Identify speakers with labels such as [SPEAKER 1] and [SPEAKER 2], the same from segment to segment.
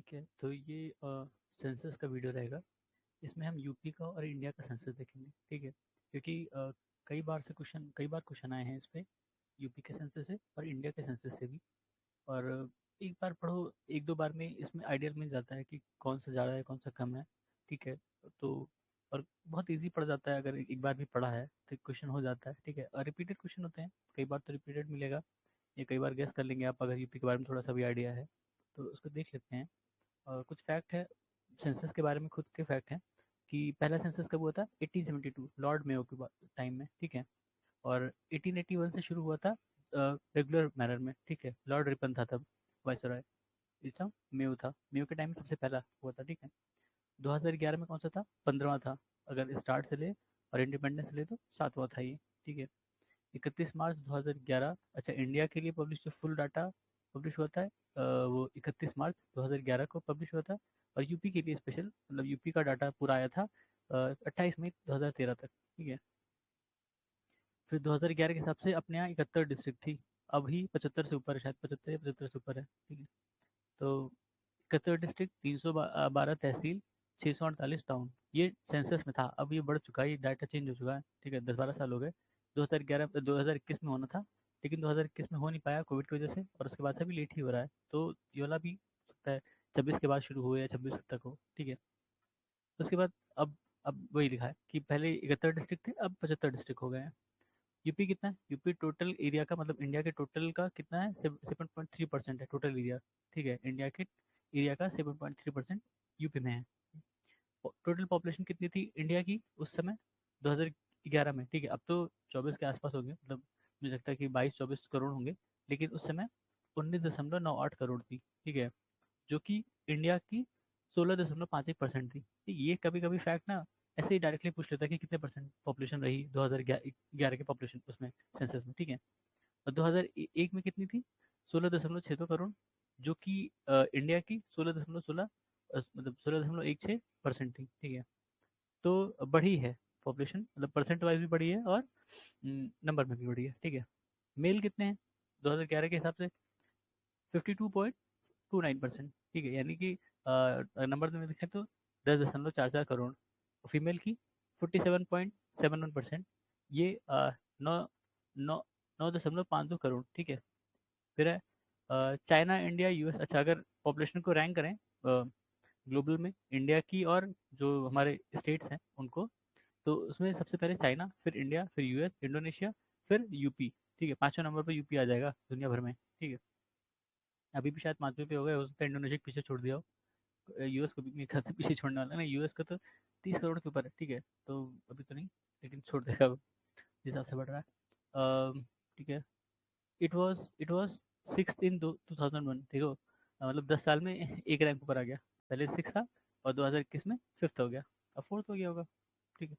[SPEAKER 1] ठीक है, तो ये सेंसस का वीडियो रहेगा। इसमें हम यूपी का और इंडिया का सेंसस देखेंगे, ठीक है। क्योंकि कई बार क्वेश्चन आए हैं इस पे, यूपी के सेंसस से और इंडिया के सेंसस से भी। और एक बार पढ़ो, एक दो बार में इसमें आइडिया मिल जाता है कि कौन सा ज़्यादा है कौन सा कम है, ठीक है। तो और बहुत इजी पड़ जाता है, अगर एक बार भी पढ़ा है तो क्वेश्चन हो जाता है, ठीक है। और रिपीटेड क्वेश्चन होते हैं, कई बार तो रिपीटेड मिलेगा, या कई बार गेस कर लेंगे आप, अगर यूपी के बारे में थोड़ा सा भी आइडिया है तो उसको देख लेते हैं। और कुछ फैक्ट है सेंसस के बारे में, खुद के फैक्ट हैं कि पहला सेंसस कब हुआ था, 1872 लॉर्ड मेयो के टाइम में, ठीक है। और 1881 से शुरू हुआ था रेगुलर मैनर में, ठीक है। लॉर्ड रिपन था तब वाइसरॉय, इसका मेयो था, मेयो के टाइम में सबसे पहला हुआ था, ठीक है। 2011 में कौन सा था, 15वां था, अगर स्टार्ट से ले और इंडिपेंडेंस से ले तो 7वां था ये, ठीक है। 31 मार्च 2011, अच्छा इंडिया के लिए पब्लिश जो फुल डाटा पब्लिश होता है वो 31 मार्च 2011 को पब्लिश हुआ था। और यूपी के लिए स्पेशल, मतलब यूपी का डाटा पूरा आया था 28 मई 2013 तक, ठीक है। फिर 2011 के हिसाब से अपने यहाँ 71 डिस्ट्रिक्ट थी, अभी 75 से ऊपर है, शायद 75 या 75 से ऊपर है, ठीक है। तो 71 डिस्ट्रिक्ट, 312 तहसील, 648 टाउन, ये सेंसस में था। अब ये बढ़ चुका है, ये डाटा चेंज हो चुका है, ठीक है। 10-12 साल हो गए। 2021 में होना था, लेकिन 2021 में हो नहीं पाया कोविड की वजह से, और उसके बाद से भी लेट ही हो रहा है। तो ये वाला भी हो सकता है 26 के बाद शुरू हो या 26 तक हो, ठीक है। उसके बाद अब वही लिखा है कि पहले 71 डिस्ट्रिक्ट थे, अब 75 डिस्ट्रिक्ट हो गए हैं। यूपी कितना है, यूपी टोटल एरिया का, मतलब इंडिया के टोटल का कितना है, 7.3% है टोटल एरिया, ठीक है। इंडिया के एरिया का 7.3% यूपी में है। टोटल पॉपुलेशन कितनी थी इंडिया की उस समय, 2011 में, ठीक है। अब तो 24 के आसपास होंगे, मतलब मुझे लगता है कि 22-24 करोड़ होंगे, लेकिन उस समय 19.98 करोड़ थी, ठीक है। जो कि इंडिया की 16.51% थी। ये कभी कभी फैक्ट ना ऐसे ही डायरेक्टली पूछ लेता है कि कितने परसेंट पॉपुलेशन रही 2011 के पॉपुलेशन उसमें, सेंसस में, ठीक है। और 2001 में कितनी थी, 16.62 करोड़, जो कि इंडिया की 16.16, मतलब 16.16% थी, ठीक है। तो बढ़ी है पॉपुलेशन, मतलब परसेंट वाइज भी बढ़ी है और नंबर में भी बढ़ी है, ठीक है। मेल कितने हैं 2011 के हिसाब से, 52.29%, ठीक है। यानी कि नंबर में देखें तो 10.44 करोड़। फीमेल की 47.71%, ये 9 9 9.52 करोड़, ठीक है। फिर है चाइना, इंडिया, यूएस। अच्छा, अगर पॉपुलेशन को रैंक करें ग्लोबल में, इंडिया की और जो हमारे स्टेट्स हैं उनको, तो उसमें सबसे पहले चाइना, फिर इंडिया, फिर यूएस, इंडोनेशिया, फिर यूपी, ठीक है। 5वें नंबर पर यूपी आ जाएगा दुनिया भर में, ठीक है। अभी भी शायद 5वें पे हो गए, हो सकता है इंडोनेशिया के पीछे छोड़ दिया हो। यूएस को भी मेरे ख्याल से पीछे छोड़ने वाला है ना, यूएस का तो 30 करोड़ के ऊपर है, ठीक है। तो अभी तो नहीं, लेकिन छोड़ देगा अब, जिस हिसाब से बढ़ रहा है। ठीक है। इट वॉज 6 इन 2001, देखो मतलब 10 साल में एक रैंक ऊपर आ गया। पहले 6 था और 2021 में 5th हो गया, अब 4th हो गया होगा, ठीक है।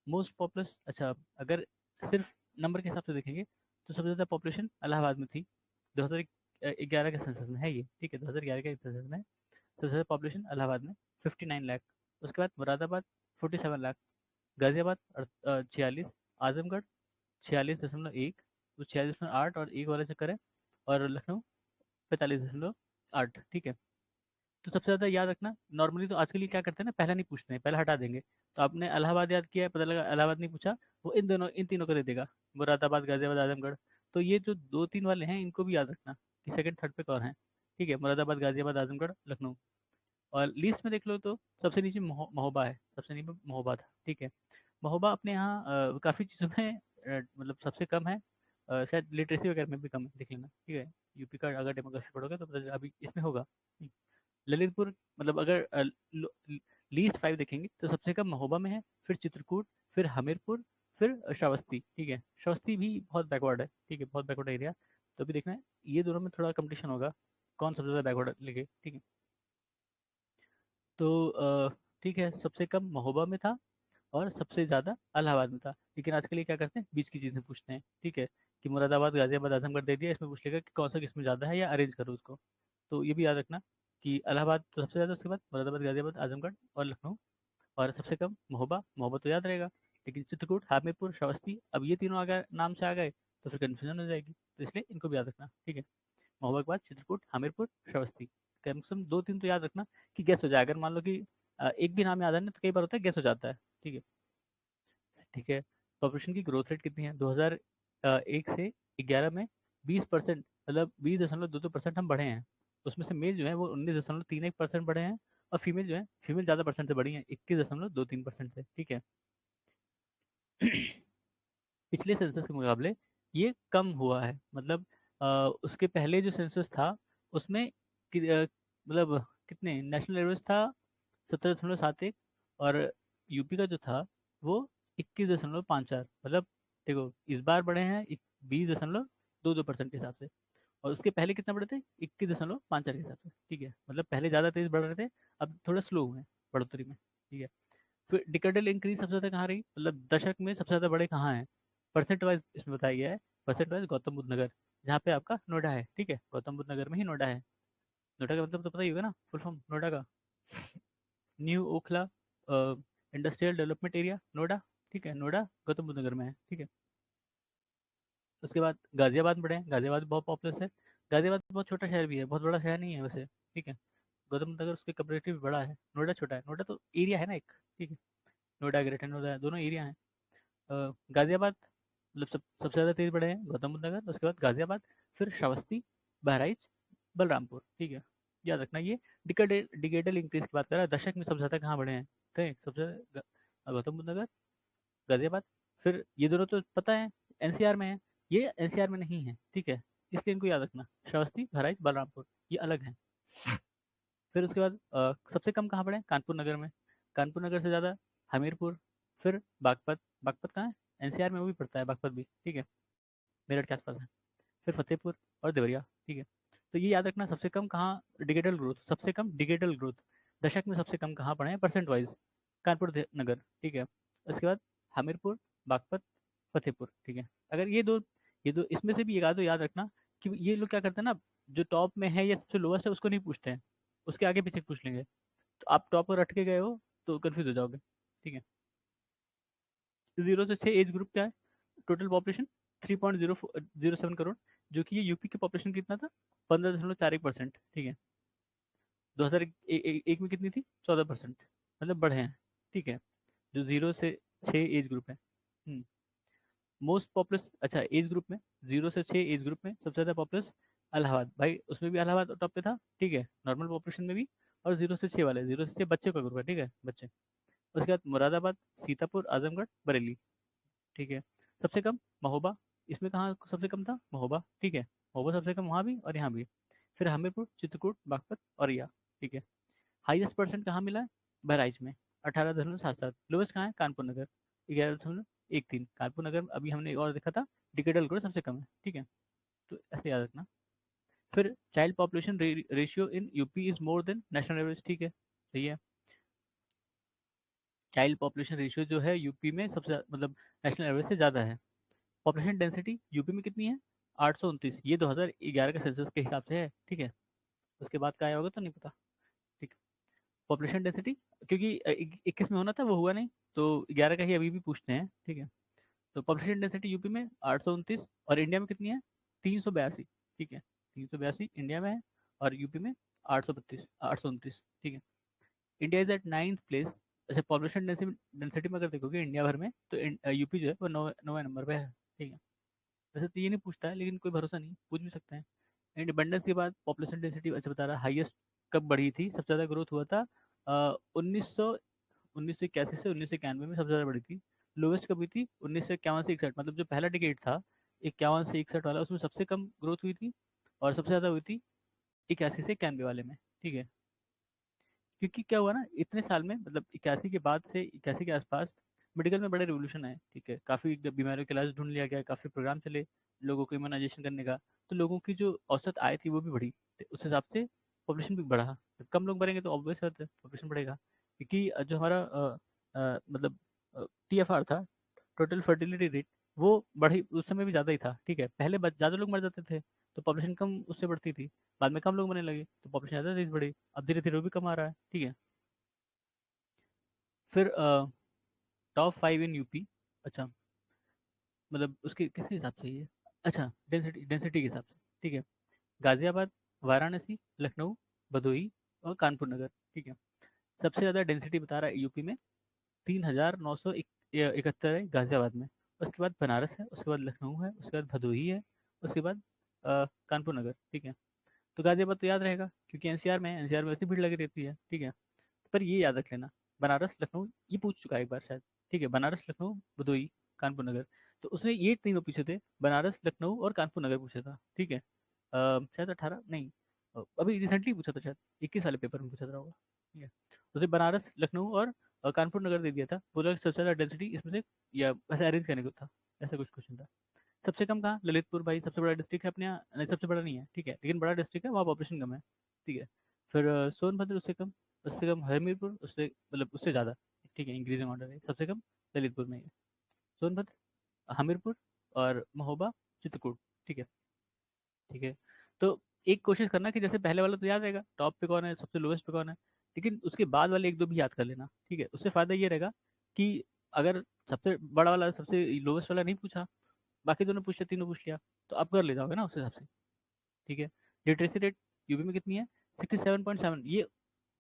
[SPEAKER 1] मोस्ट पॉपुलस, अच्छा अगर सिर्फ नंबर के हिसाब से देखेंगे तो सबसे ज़्यादा पॉपुलेशन इलाहाबाद में थी, 2011 के सेंसस में है ये, ठीक है। 2011 के सेंसस में सबसे ज़्यादा पॉपुलेशन इलाहाबाद में 59 लाख। उसके बाद मुरादाबाद 47 लाख, गाजियाबाद 46, आजमगढ़ 46.1, तो 46.8 और एक वाले चक्कर है, और लखनऊ 45.8, ठीक है। तो सबसे ज़्यादा याद रखना, नॉर्मली तो आजकल ये क्या करते हैं ना, पहला नहीं पूछते हैं, पहला हटा देंगे। तो आपने इलाहाबाद याद किया है, पता लगा इलाहाबाद नहीं पूछा, वो इन तीनों को दे देगा, मुरादाबाद, गाजियाबाद, आजमगढ़। तो ये जो 2-3 वाले हैं इनको भी याद रखना कि सेकंड थर्ड पे कौन है, ठीक है। मुरादाबाद, गाजियाबाद, आजमगढ़, लखनऊ। और लिस्ट में देख लो तो सबसे नीचे महोबा है, सबसे नीचे महोबा था, ठीक है। महोबा अपने यहाँ काफ़ी चीज़ों में मतलब सबसे कम है, शायद लिटरेसी वगैरह में भी कम है, देख लेना, ठीक है। यूपी का अगर डेमोग्राफी पढ़ोगे तो पता चलेगा, अभी इसमें होगा। ललितपुर, मतलब अगर लीस्ट 5 देखेंगे तो सबसे कम महोबा में है, फिर चित्रकूट, फिर हमीरपुर, फिर श्रावस्ती, ठीक है। श्रावस्ती भी बहुत बैकवर्ड है, ठीक है, बहुत बैकवर्ड एरिया। तो अभी देखना है, ये दोनों में थोड़ा कंपटीशन होगा, कौन सबसे ज़्यादा बैकवर्ड लेके, ठीक है। तो ठीक है, सबसे कम महोबा में था और सबसे ज़्यादा इलाहाबाद में था। लेकिन आजकल ये क्या करते हैं, बीच की चीज़ें पूछते हैं, ठीक है। कि मुरादाबाद, गाजियाबाद, आजमगढ़ दे दिया, इसमें पूछ लेगा कि कौन सा किसमें ज़्यादा है, या अरेंज करो उसको। तो ये भी याद रखना कि इलाहाबाद तो सबसे ज़्यादा, उसके बाद मुरादाबाद, गाजियाबाद, आजमगढ़ और लखनऊ, और सबसे कम महोबा। महोबा तो याद रहेगा, लेकिन चित्रकूट, हामिरपुर, श्रावस्ती, अब ये तीनों अगर नाम से आ गए तो फिर कन्फ्यूजन हो जाएगी, तो इसलिए इनको भी याद रखना, ठीक है। महोबा के बाद चित्रकूट, हामिरपुर, श्रावस्ती। कम से कम 2-3 तो याद रखना कि गैस हो जाए। अगर मान लो कि एक भी नाम याद है ना, तो कई बार होता है गैस हो जाता है। ठीक है। ठीक है। पॉपुलेशन की ग्रोथ रेट कितनी है 2001 से 11 में? 20%, मतलब 20.22% हम बढ़े हैं। उसमें से मेल जो है वो 19.31% बढ़े हैं, और फीमेल जो है, फीमेल ज़्यादा परसेंट से बढ़ी है, 21.23% से। ठीक है। पिछले सेंसस के मुकाबले ये कम हुआ है, मतलब उसके पहले जो सेंसस था उसमें मतलब कितने नेशनल एवरेज था 17.71, और यूपी का जो था वो 21.54, मतलब देखो इस बार बढ़े हैं 20.22% के हिसाब से, और उसके पहले कितना बढ़े थे 21.54 के हिसाब से। ठीक है, मतलब पहले ज़्यादा तेज बढ़ रहे थे, अब थोड़ा स्लो हुए हैं बढ़ोतरी में। ठीक है। फिर डिकेडल इंक्रीज सबसे ज़्यादा कहाँ रही, मतलब दशक में सबसे ज़्यादा बड़े कहाँ हैं? परसेंट वाइज इसमें बताया गया है, परसेंट वाइज गौतम बुद्ध नगर, जहाँ पे आपका नोएडा है। ठीक है, गौतम बुद्ध नगर में ही नोएडा है। नोएडा का मतलब तो पता ही होगा ना, फुल फॉर्म नोएडा का, new Okhla industrial development area Noida. ठीक है, नोएडा गौतम बुद्ध नगर में है। ठीक है। उसके बाद गाजियाबाद में बढ़े हैं, गाजियाबाद बहुत पॉपुलस है। गाजियाबाद बहुत छोटा शहर भी है, बहुत बड़ा शहर नहीं है वैसे। ठीक है। गौतम बुद्ध नगर उसके कंपेरेटिव बड़ा है, नोएडा छोटा है। नोएडा तो एरिया है ना एक। ठीक है। नोएडा ग्रेटर नोएडा दोनों एरिया हैं। गाजियाबाद मतलब सबसे ज़्यादा तेज बढ़े हैं गौतम बुद्ध नगर, उसके बाद गाजियाबाद, फिर श्रावस्ती, बहराइच, बलरामपुर। ठीक है, याद रखना ये डिकेडल इंक्रीज की बात कर रहा है। दशक में सबसे ज़्यादा कहाँ बढ़े हैं? थे सबसे गौतम बुद्ध नगर, गाजियाबाद। फिर ये दोनों तो पता है एनसीआर में है, ये एनसीआर में नहीं है। ठीक है, इसलिए इनको याद रखना, श्रावस्ती, बहराइच, बलरामपुर ये अलग हैं। फिर उसके बाद सबसे कम कहाँ पड़े हैं? कानपुर नगर में। कानपुर नगर से ज़्यादा हमीरपुर, फिर बागपत। बागपत कहाँ है? एनसीआर में वो भी पड़ता है बागपत भी। ठीक है, मेरठ के आसपास है। फिर फतेहपुर और देवरिया। ठीक है, तो ये याद रखना सबसे कम कहाँ डिजिटल ग्रोथ, सबसे कम डिजिटल ग्रोथ दशक में सबसे कम कहाँ पड़े हैं परसेंट वाइज? कानपुर नगर। ठीक है, उसके बाद हमीरपुर, बागपत, फतेहपुर। ठीक है, अगर ये दो इसमें से भी एक आध दो याद रखना, कि ये लोग क्या करते हैं ना, जो टॉप में है या सबसे लोएस्ट है उसको नहीं पूछते हैं, उसके आगे पीछे पूछ लेंगे। तो आप टॉप पर अटके गए हो तो कंफ्यूज हो जाओगे। ठीक है। 0 से 6 एज ग्रुप क्या है? टोटल पॉपुलेशन 3.07 करोड़, जो कि ये यूपी की पॉपुलेशन कितना था? 15.41%। ठीक है, 2001 में कितनी थी? 14%, मतलब बढ़े हैं। ठीक है, जो 0 से 6 एज ग्रुप है। मोस्ट पॉपुलस, अच्छा एज ग्रुप में, 0 से 6 एज ग्रुप में सबसे ज़्यादा पॉपुलस इलाहाबाद, भाई उसमें भी इलाहाबाद टॉप पे था। ठीक है, नॉर्मल पॉपुलेशन में भी, और 0 से 6 वाले, 0 से 6 बच्चों का ग्रुप है। ठीक है, बच्चे। उसके बाद मुरादाबाद, सीतापुर, आजमगढ़, बरेली। ठीक है, सबसे कम महोबा, इसमें कहाँ सबसे कम था? महोबा। ठीक है, महोबा सबसे कम वहाँ भी और यहाँ भी। फिर हमीरपुर, चित्रकूट, बागपत, औरैया। ठीक है, हाईएस्ट परसेंट कहाँ मिला है? बहराइच में, 18.77। लोवेस्ट कहाँ है? कानपुर नगर, 11.13। कानपुर नगर अभी हमने एक और देखा था, डिकेडल ग्रोथ सबसे कम है। ठीक है, तो ऐसे याद रखना। फिर child population ratio in UP is more than national average. ठीक है, सही है। चाइल्ड पॉपुलेशन रेशियो जो है यूपी में सबसे मतलब नेशनल एवरेज से ज़्यादा है। पॉपुलेशन डेंसिटी यूपी में कितनी है? 829, ये 2011 के सेंसस के हिसाब से है। ठीक है, उसके बाद का आया होगा तो नहीं पता। ठीक, पॉपुलेशन डेंसिटी, क्योंकि 21 में होना था वो हुआ नहीं, तो 11 का ही अभी भी पूछते हैं। ठीक है, तो पॉपुलेशन डेंसिटी यूपी में 829, और इंडिया में कितनी है? 382। ठीक है, 382 इंडिया में है, और यूपी में 829। ठीक है, India is at 9th place. अच्छा, पॉपुलेशन डेंसिटी में अगर देखोगे इंडिया भर में, तो यूपी जो है वो 9वें नंबर पे है। ठीक है, वैसे तो ये नहीं पूछता है, लेकिन कोई भरोसा नहीं, पूछ भी सकते हैं। इंडिपेंडेंस के बाद पॉपुलेशन डेंसिटी अच्छा बता रहा है, हाईएस्ट कब बढ़ी थी? सबसे ज़्यादा ग्रोथ हुआ था 1981 से 1991 में सबसे ज़्यादा बढ़ी थी। लोवेस्ट कब हुई थी? 1951 से 61, मतलब जो पहला डिकेट था 51 से 61 वाला, उसमें सबसे कम ग्रोथ हुई थी, और सबसे ज़्यादा हुई थी 81 से 91 वाले में। ठीक है, क्योंकि क्या हुआ ना इतने साल में, मतलब 81 के बाद से 81 के आसपास मेडिकल में बड़े रिवोल्यूशन आए। ठीक है, काफ़ी बीमारियों के इलाज ढूंढ लिया गया, काफ़ी प्रोग्राम चले लोगों को इम्यूनाइजेशन करने का, तो लोगों की जो औसत आय थी वो भी बढ़ी, तो उस हिसाब से पॉपुलेशन भी बढ़ा। जब कम लोग बढ़ेंगे तो ऑब्वियस बात है पॉपुलेशन बढ़ेगा। क्योंकि जो हमारा मतलब TFR था, टोटल फर्टिलिटी रेट, वो बढ़ी उस समय भी ज़्यादा ही था। ठीक है, पहले ज़्यादा लोग मर जाते थे तो पॉपुलेशन कम उससे बढ़ती थी, बाद में कम लोग मरने लगे तो पॉपुलेशन ज़्यादा तेज बढ़ी, अब धीरे धीरे वो भी कम आ रहा है। ठीक है, फिर टॉप 5 इन यूपी, अच्छा मतलब उसके किस हिसाब से ये, अच्छा डेंसिटी डेंसिटी के हिसाब से। ठीक है, गाजियाबाद, वाराणसी, लखनऊ, भदोही और कानपुर नगर। ठीक है। सबसे ज़्यादा डेंसिटी बता रहा है यूपी में 3971 है गाजियाबाद में। उसके बाद बनारस है, उसके बाद लखनऊ है, उसके बाद भदोही है, उसके बाद कानपुर नगर। ठीक है। तो गाजियाबाद तो याद रहेगा क्योंकि एनसीआर में है, एनसीआर में वैसे भीड़ लगी रहती है। ठीक है। पर ये याद रख लेना, बनारस लखनऊ ये पूछ चुका है एक बार शायद। ठीक है, बनारस लखनऊ भदोही कानपुर नगर। तो उसने ये तीनों पूछे थे, बनारस लखनऊ और कानपुर नगर पूछा था। ठीक है। शायद 18 नहीं, अभी रिसेंटली पूछा था शायद, 21 वाले पेपर में पूछा था होगा। ठीक है। उसे बनारस लखनऊ और कानपुर नगर दे दिया था, बोला कि सबसे ज़्यादा डेंसिटी इसमें से या वैसे अरेंज करने को था। ऐसा कुछ क्वेश्चन था। सबसे कम कहाँ, ललितपुर भाई सबसे बड़ा डिस्ट्रिक्ट है अपने यहाँ, नहीं सबसे बड़ा नहीं है। ठीक है, लेकिन बड़ा डिस्ट्रिक्ट है, वहाँ पॉपुलेशन कम है। ठीक है। फिर सोनभद्र उससे कम हमीरपुर, उससे मतलब उससे ज़्यादा। ठीक है, इंक्रीजिंग ऑर्डर है, सबसे कम ललितपुर में ही है। सोनभद्र, हमीरपुर और महोबा, चित्रकूट। ठीक है। ठीक है। तो एक कोशिश करना कि जैसे पहले वाला तो याद रहेगा टॉप पे कौन है, सबसे लोवेस्ट पे कौन है, लेकिन उसके बाद वाले एक दो भी याद कर लेना। ठीक है, उससे फायदा ये रहेगा कि अगर सबसे बड़ा वाला सबसे लोवेस्ट वाला नहीं पूछा, बाकी दोनों पूछ लिया, तीनों पूछ लिया, तो आप कर ले जाओगे ना उस हिसाब से। ठीक है। लिटरेसी रेट यूपी में कितनी है, 67.7। ये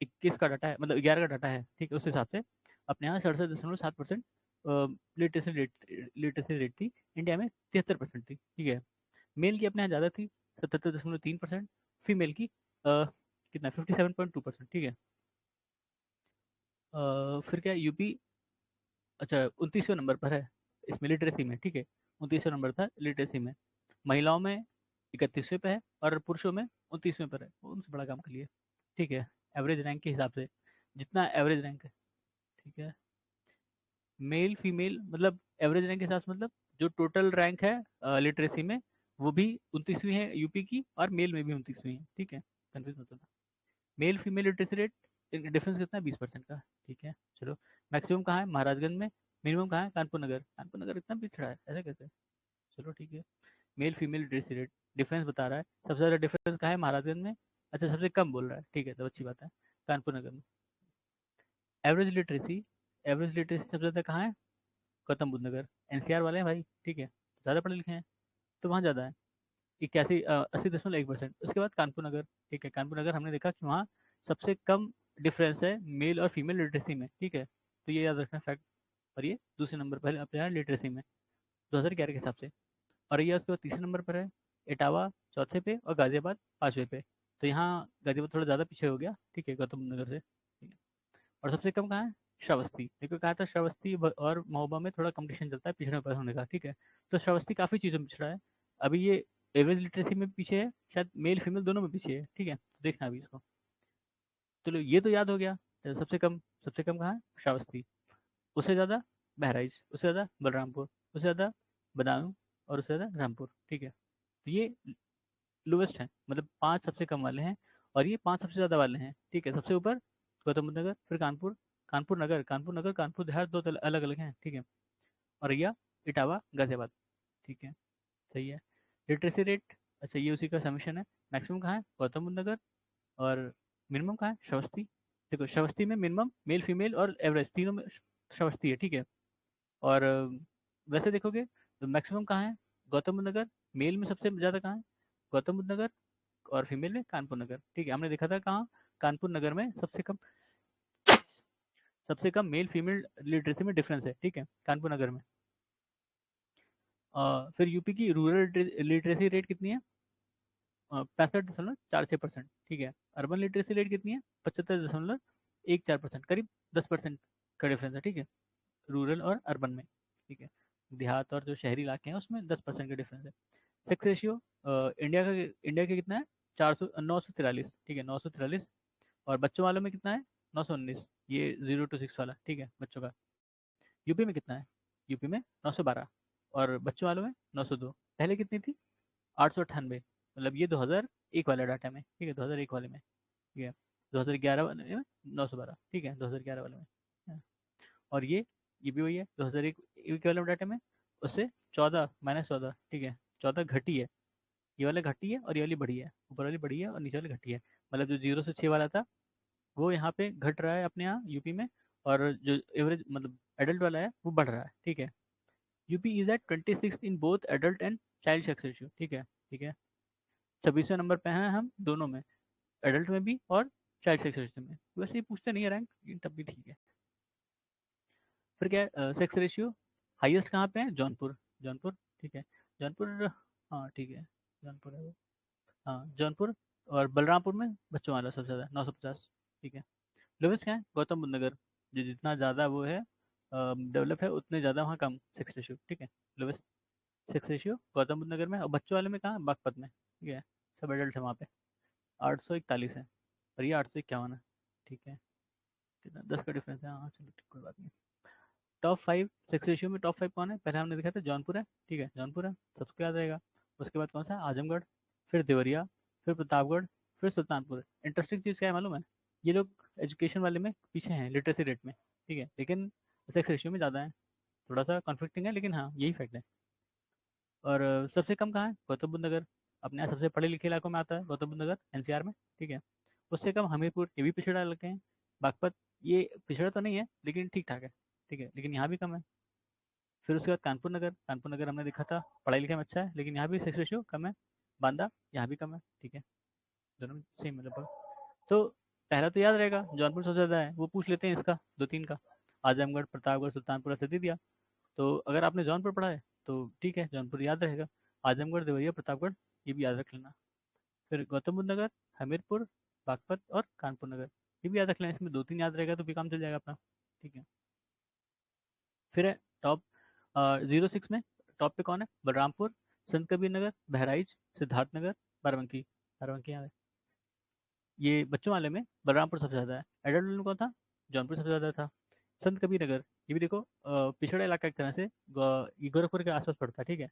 [SPEAKER 1] 21 का डाटा है, मतलब 11 का डाटा है। ठीक है, उस हिसाब से अपने यहाँ 67.7% लिटरेसी रेट थी। इंडिया में 73% थी। ठीक है। मेल की अपने यहाँ ज़्यादा थी, 77.3%। फीमेल की कितना, 57.2%। ठीक है। फिर क्या यूपी, अच्छा 29वें नंबर पर है इसमें लिटरेसी में। ठीक है, 29वां नंबर था लिटरेसी में। महिलाओं में 31वें पे है और पुरुषों में 29वें पर है, उनसे बड़ा काम कर लिए। ठीक है, एवरेज रैंक के हिसाब से जितना एवरेज रैंक है। ठीक है। मेल फीमेल मतलब एवरेज रैंक के हिसाब से मतलब जो टोटल रैंक है लिटरेसी में, वो भी 29वीं है यूपी की, और मेल में भी 29वीं है। ठीक है, कंफ्यूज मत होना। Male female literacy rate difference कितना है, 20% का। ठीक है, चलो। मैक्सिमम कहाँ है, महाराजगंज में। मिनिमम कहाँ है, कानपुर नगर। कानपुर नगर इतना पिछड़ा है, ऐसा कैसे। चलो ठीक है। Male female literacy rate difference बता रहा है, सबसे ज़्यादा डिफरेंस कहाँ है, महाराजगंज में। अच्छा, सबसे कम बोल रहा है, ठीक है, तो अच्छी बात है, कानपुर नगर में। एवरेज लिटरेसी सबसे ज़्यादा कहाँ है, गौतम बुद्ध नगर। एनसीआर वाले हैं भाई। ठीक है, ज़्यादा पढ़े लिखे हैं तो वहाँ ज़्यादा है, 80.1%। उसके बाद कानपुर नगर। ठीक है, कानपुर नगर हमने देखा कि वहाँ सबसे कम डिफरेंस है मेल और फीमेल लिटरेसी में। ठीक है, तो ये याद रखना फैक्ट। और ये दूसरे नंबर पर है अपने यहाँ लिटरेसी में, 2011 के हिसाब से। और ये उसके बाद तीसरे नंबर पर है इटावा, चौथे पे, और गाजियाबाद 5वें पे। तो यहाँ गाजियाबाद थोड़ा ज़्यादा पीछे हो गया। ठीक है, गौतम बुद्ध नगर से। ठीक है। और सबसे कम कहाँ है, श्रावस्ती। देखो कहा था श्रावस्ती और महोबा में थोड़ा कंपटीशन चलता है पिछड़े पर होने का। ठीक है, तो श्रावस्ती काफ़ी चीज़ों में पिछड़ा है। अभी ये एवरेज लिटरेसी में पीछे है, शायद मेल फीमेल दोनों में पीछे है। ठीक है, तो देखना अभी इसको। चलो ये तो याद हो गया। तो सबसे कम कहाँ है, श्रावस्ती। उससे ज़्यादा बहराइच, उससे ज़्यादा बलरामपुर, उससे ज़्यादा बदायूं, और उससे ज़्यादा रामपुर। ठीक है, तो ये लोवेस्ट है, मतलब 5 सबसे कम वाले हैं, और ये 5 सबसे ज़्यादा वाले हैं। ठीक है, सबसे ऊपर गौतम बुद्ध नगर, फिर कानपुर, कानपुर नगर कानपुर देहात, दो अलग अलग हैं। ठीक है। औरैया, इटावा, गाजियाबाद। ठीक है, सही है। लिटरेसी रेट, अच्छा ये उसी का समीशन है। मैक्सिमम कहाँ है, गौतम बुद्ध नगर, और मिनिमम कहाँ है, श्रावस्ती। देखो श्रावस्ती में मिनिमम मेल फीमेल और एवरेज तीनों में श्रावस्ती है। ठीक है। और वैसे देखोगे तो मैक्सिमम कहाँ है, गौतम बुद्ध नगर। मेल में सबसे ज़्यादा कहाँ है, गौतम बुद्ध नगर, और फीमेल में कानपुर नगर। ठीक है, हमने देखा था कहाँ, कानपुर नगर में सबसे कम मेल फीमेल लिटरेसी में डिफरेंस है। ठीक है, कानपुर नगर में। फिर यूपी की रूरल लिटरेसी रेट कितनी है, 65.46%। ठीक है। अर्बन लिटरेसी रेट कितनी है, 75.14%, करीब 10% का डिफरेंस है। ठीक है, रूरल और अर्बन में। ठीक है, देहात और जो शहरी इलाके हैं उसमें 10% का डिफरेंस है। सेक्स रेशियो इंडिया के कितना है, 943। ठीक है, 943। और बच्चों वालों में कितना है, 919। ये 0 to 6 वाला। ठीक है, बच्चों का। यूपी में कितना है, यूपी में 912, और बच्चों वालों में 902। पहले कितनी थी, 898। मतलब ये 2001 वाले डाटा में। ठीक है, 2001 वाले में। ठीक है, 2011 वाले में 912। ठीक है, 2011 वाले में। हाँ। और ये भी वही है 2001 वाले डाटा में, उससे 14 -14। ठीक है, 14 घटी है। ये वाला घटी है और ये वाली बढ़ी है, ऊपर वाली बढ़ी है और नीचे वाली घटी है। मतलब जो 0 से 6 वाला था वो यहाँ पे घट रहा है अपने यहाँ यूपी में, और जो एवरेज मतलब एडल्ट वाला है वो बढ़ रहा है। ठीक है। UP is at 26 in both adult and child sex ratio. ठीक है। ठीक है, 26वें नंबर पे हैं हम दोनों में, एडल्ट में भी और चाइल्ड सेक्स रेशियो में। वैसे ये पूछते नहीं है रैंक, लेकिन तब भी ठीक है। फिर क्या है, सेक्स रेशियो हाईएस्ट कहाँ पे है? जौनपुर। जौनपुर, ठीक है। जौनपुर, हाँ ठीक है, जौनपुर है वो। हाँ जौनपुर। और बलरामपुर में बच्चों वाला सबसे ज़्यादा 950, ठीक है। लोवेस्ट क्या है? गौतम बुद्ध नगर। जो जितना ज़्यादा वो है डेवलप है, उतने ज़्यादा वहाँ कम सेक्स रेशियो, ठीक है। Lowest sex ratio Gautam Buddha Nagar में, और बच्चों वाले में कहाँ? बागपत में, ठीक है। सब एडल्ट है वहाँ पे। 841 है, और ये 851 है, ठीक है। कितना 10 का डिफरेंस है, हाँ चलो ठीक, कोई बात नहीं। टॉप 5 सेक्स रेशियो में टॉप 5 कौन है? पहले हमने देखा था जौनपुर है, ठीक है, जौनपुर है, सबको याद रहेगा। उसके बाद कौन सा है? आजमगढ़, फिर देवरिया, फिर प्रतापगढ़, फिर सुल्तानपुर। इंटरेस्टिंग चीज़ क्या है मालूम है? ये लोग एजुकेशन वाले में पीछे हैं, लिटरेसी रेट में, ठीक है, लेकिन सेक्स रेशियो में ज़्यादा है। थोड़ा सा कॉन्फ्लिक्टिंग है, लेकिन हाँ यही फैक्ट है। और सबसे कम कहाँ है? गौतम बुद्ध नगर। अपने यहाँ सबसे पढ़े लिखे इलाकों में आता है गौतम बुद्ध नगर, एनसीआर में, ठीक है। उससे कम हमीरपुर, ये भी पिछड़ा इलाके हैं। बागपत, ये पिछड़ा तो नहीं है लेकिन ठीक ठाक है, ठीक है, लेकिन यहाँ भी कम है। फिर उसके बाद कानपुर नगर। कानपुर नगर हमने देखा था पढ़ाई लिखाई में अच्छा है, लेकिन यहाँ भी सेक्स रेशियो कम है। बांदा, यहाँ भी कम है, ठीक है। दोनों में सेम है लगभग। तो पहला तो याद रहेगा, जौनपुर सबसे ज़्यादा है, वो पूछ लेते हैं इसका, दो तीन का। आजमगढ़, प्रतापगढ़, सुल्तानपुर ऐसे दे दिया। तो अगर आपने जौनपुर पढ़ा है तो ठीक है, जौनपुर याद रहेगा। आजमगढ़, देवरिया, प्रतापगढ़, ये भी याद रख लेना। फिर गौतम बुद्ध नगर, हमीरपुर, बागपत और कानपुर नगर, ये भी याद रख लेना। इसमें दो तीन याद रहेगा तो भी काम चल जाएगा अपना, ठीक है। फिर है टॉप 06 में, टॉप पे कौन है? बलरामपुर, संत कबीर नगर, बहराइच, सिद्धार्थ नगर, बाराबंकी। बाराबंकी यहाँ है। ये बच्चों वाले में बलरामपुर सबसे ज़्यादा है। एडल्ट में कौन था? जौनपुर सबसे ज़्यादा था। संत कबीर नगर, ये भी देखो पिछड़ा इलाका एक तरह से, ये गोरखपुर के आसपास पड़ता है, ठीक है।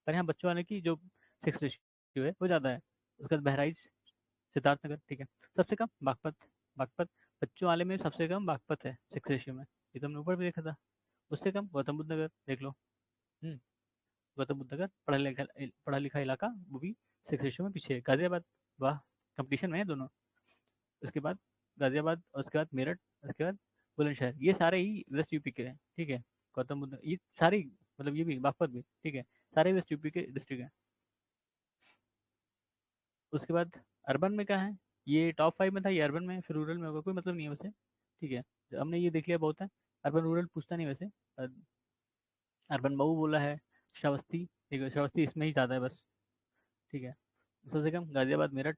[SPEAKER 1] पर यहाँ बच्चों वाले की जो सेक्स रेशियो है वो ज़्यादा है। उसके बाद बहराइच, सिद्धार्थ नगर, ठीक है। सबसे कम बागपत। बागपत बच्चों वाले में सबसे कम बागपत है सेक्स रेशियो में, ये तो हमने ऊपर भी देखा था। उससे कम गौतम बुद्ध नगर, देख लो। हम्म, गौतम बुद्ध नगर पढ़ा लिखा इलाका, वो भी सेक्स रेशियो में पीछे है। गाजियाबाद, वाह, कंपटीशन में है दोनों। उसके बाद गाजियाबाद, और उसके बाद मेरठ, उसके बाद बुलंदशहर, ये सारे ही वेस्ट यूपी के हैं, ठीक है। गौतम बुद्ध, ये सारी, मतलब ये भी बागपत भी, ठीक है, सारे वेस्ट यूपी के डिस्ट्रिक्ट हैं। उसके बाद अर्बन में क्या है? ये टॉप 5 में था, ये अर्बन में है, फिर रूरल में होगा, कोई मतलब नहीं है वैसे, ठीक है। हमने ये देख लिया बहुत है। अर्बन रूरल पूछता नहीं वैसे। अर्बन मऊ बोला है, श्रावस्ती, ठीक है, श्रावस्ती इसमें ही ज़्यादा है बस, ठीक है। सबसे कम गाजियाबाद, मेरठ,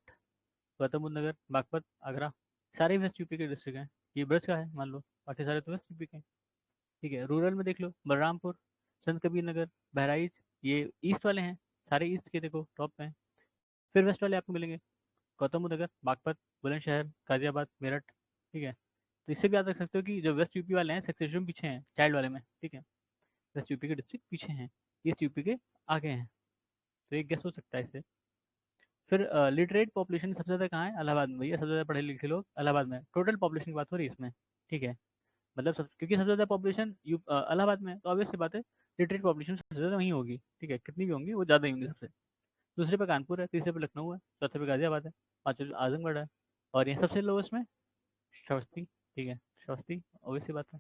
[SPEAKER 1] गौतम बुद्ध नगर, बागपत, आगरा, सारे वेस्ट यूपी के डिस्ट्रिक्ट हैं। ये ब्रज का है मान लो, बाकी सारे तो वेस्ट यूपी के हैं, ठीक है। रूरल में देख लो, बलरामपुर, संत कबीर नगर, बहराइच, ये ईस्ट वाले हैं, सारे ईस्ट के देखो टॉप पे हैं। फिर वेस्ट वाले आपको मिलेंगे गौतम बुद्ध नगर, बागपत, बुलंदशहर, गाजियाबाद, मेरठ, ठीक है। तो इससे भी याद रख सकते हो कि जो वेस्ट यूपी वाले हैं सक्सेशन पीछे हैं चाइल्ड वाले में, ठीक है। वेस्ट यूपी के डिस्ट्रिक्ट पीछे हैं, ईस्ट यूपी के आगे हैं। तो एक गेस हो सकता है इससे। फिर लिटरेट पॉपुलेशन सबसे ज़्यादा कहाँ है? इलाहाबाद में, भैया सबसे ज़्यादा पढ़े लिखे लोग इलाहाबाद में। टोटल पॉपुलेशन की बात हो रही है इसमें, ठीक है। मतलब क्योंकि सबसे ज़्यादा पॉपुलेशन इलाहाबाद में है, तो ऑब्वियस सी बात है लिटरेट पॉपुलेशन सबसे ज़्यादा वहीं होगी, ठीक है। कितनी भी होंगी वो ज़्यादा ही होंगी सबसे। दूसरे पे कानपुर है, तीसरे पे लखनऊ है, चौथे पे गाजियाबाद है, पाँचवें पे आजमगढ़ है, और ये सबसे लोवेस्ट में श्रावस्ती, ठीक है। श्रावस्ती, ऑब्वियस सी बात है,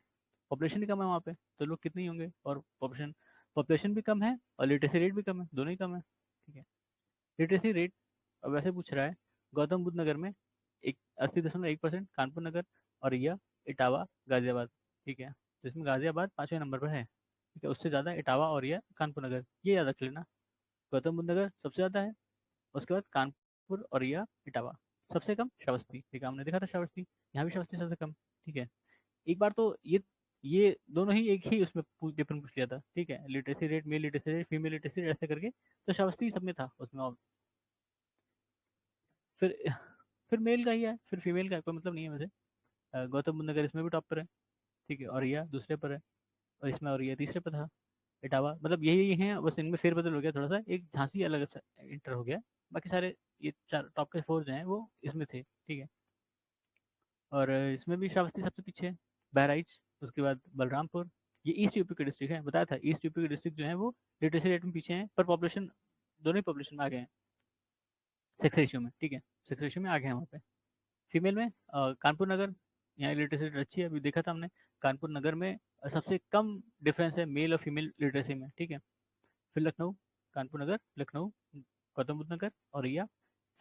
[SPEAKER 1] पॉपुलेशन ही कम है वहाँ पे, तो लोग कितने ही होंगे, और पॉपुलेशन पॉपुलेशन भी कम है और लिटरेसी रेट भी कम है, दोनों ही कम है, ठीक है। लिटरेसी रेट अब वैसे पूछ रहा है, गौतम बुद्ध नगर में एक 80.1%, कानपुर नगर, और यह इटावा, गाजियाबाद, ठीक है। जिसमें गाजियाबाद 5वें नंबर पर है, ठीक है। उससे ज़्यादा इटावा और यह कानपुर नगर, ये याद रख लेना। गौतम बुद्ध नगर सबसे ज़्यादा है, उसके बाद कानपुर और यह इटावा, सबसे कम श्रावस्ती, ठीक है, हमने देखा था श्रावस्ती, यहाँ भी श्रावस्ती सबसे कम, ठीक है। एक बार तो ये दोनों ही एक ही उसमें डिफरेंट पूछ लिया था, ठीक है। Literacy rate, mail literacy rate, female literacy rate, ऐसे करके, तो श्रावस्ती सब में था उसमें। और फिर फिर मेल का ही है, फिर फीमेल का कोई मतलब नहीं है वैसे। गौतम बुद्ध नगर इसमें भी टॉप पर है, ठीक है, और यह दूसरे पर है, और इसमें और यह तीसरे पर था। इटावा, मतलब यही हैं, बस इनमें फेरबदल हो गया थोड़ा सा, एक झांसी अलग इंटर हो गया। बाकी सारे ये चार टॉप के फोर जो हैं वो इसमें थे, ठीक है। और इसमें भी श्रावस्ती सबसे पीछे है, बहराइच, उसके बाद बलरामपुर। ये ईस्ट यूपी के डिस्ट्रिक्ट है, बताया था ईस्ट यूपी के डिस्ट्रिक्ट जो है वो लिटरेसी रेट में पीछे हैं, पर पॉपुलेशन, दोनों ही पॉपुलेशन में आगे हैं सेक्स रेशियो में, ठीक है। सेक्स रेशियो में आगे हैं वहाँ पे। फीमेल में कानपुर नगर, यहाँ लिटरेसी रेट अच्छी है, अभी देखा था हमने। कानपुर नगर में सबसे कम डिफरेंस है मेल और फीमेल लिटरेसी में, ठीक है। फिर लखनऊ, कानपुर नगर, लखनऊ, गौतम बुद्ध नगर और रिया,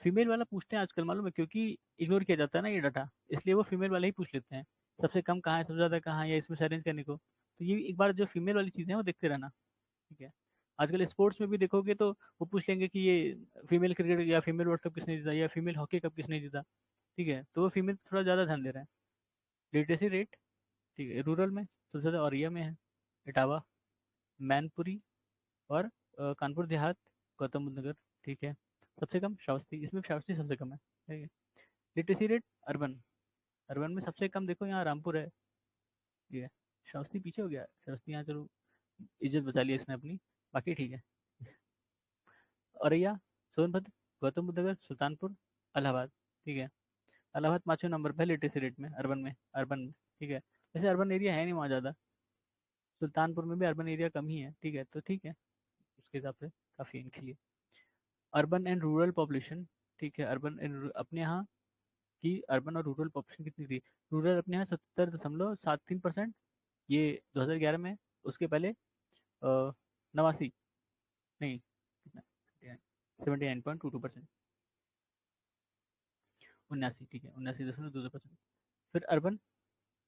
[SPEAKER 1] फीमेल वाला पूछते हैं आजकल, मालूम है, क्योंकि इग्नोर किया जाता है ना ये डाटा, इसलिए वो फीमेल वाला ही पूछ लेते हैं। सबसे कम कहाँ है, सबसे ज़्यादा कहाँ है, या इसमें से अरेंज करने को। तो ये एक बार जो फीमेल वाली चीज़ें हैं वो देखते रहना। ठीक है। आजकल स्पोर्ट्स में भी देखोगे तो वो पूछ लेंगे कि ये फीमेल क्रिकेट या फीमेल वर्ल्ड कप किसने जीता, या फीमेल हॉकी कप किसने जीता। ठीक है, तो वो फीमेल थोड़ा ज़्यादा ध्यान दे रहे हैं। लिटरेसी रेट, ठीक है, रूरल में सबसे ज़्यादा औरैया में है, इटावा, मैनपुरी, और कानपुर देहात, गौतम बुद्ध नगर। ठीक है। सबसे कम श्रावस्ती, इसमें श्रावस्ती सबसे कम है। ठीक है। लिटरेसी रेट अर्बन, अर्बन में सबसे कम देखो यहाँ रामपुर है। ठीक है। श्रावस्ती पीछे हो गया, श्रावस्ती यहाँ चलो इज्जत बचा लिया इसने अपनी, बाकी ठीक है। औरैया, सोनभद्र, गौतम बुद्ध नगर, सुल्तानपुर, इलाहाबाद। ठीक है। इलाहाबाद 5वें नंबर पे लिटरेसी रेट में, अर्बन में। ठीक है। वैसे अर्बन एरिया है नहीं वहाँ ज़्यादा। सुल्तानपुर में भी अर्बन एरिया कम ही है। ठीक है, तो ठीक है, उसके हिसाब से काफ़ी है इनके लिए। अर्बन एंड रूरल पॉपुलेशन, ठीक है, अर्बन एंड अपने यहाँ की अर्बन और रूरल पॉपुलेशन कितनी थी। रूरल अपने यहाँ 70.73%, ये 2011 में। उसके पहले 89, नहीं कितना, 79.22%, 79, ठीक है, 79.22%। फिर अर्बन,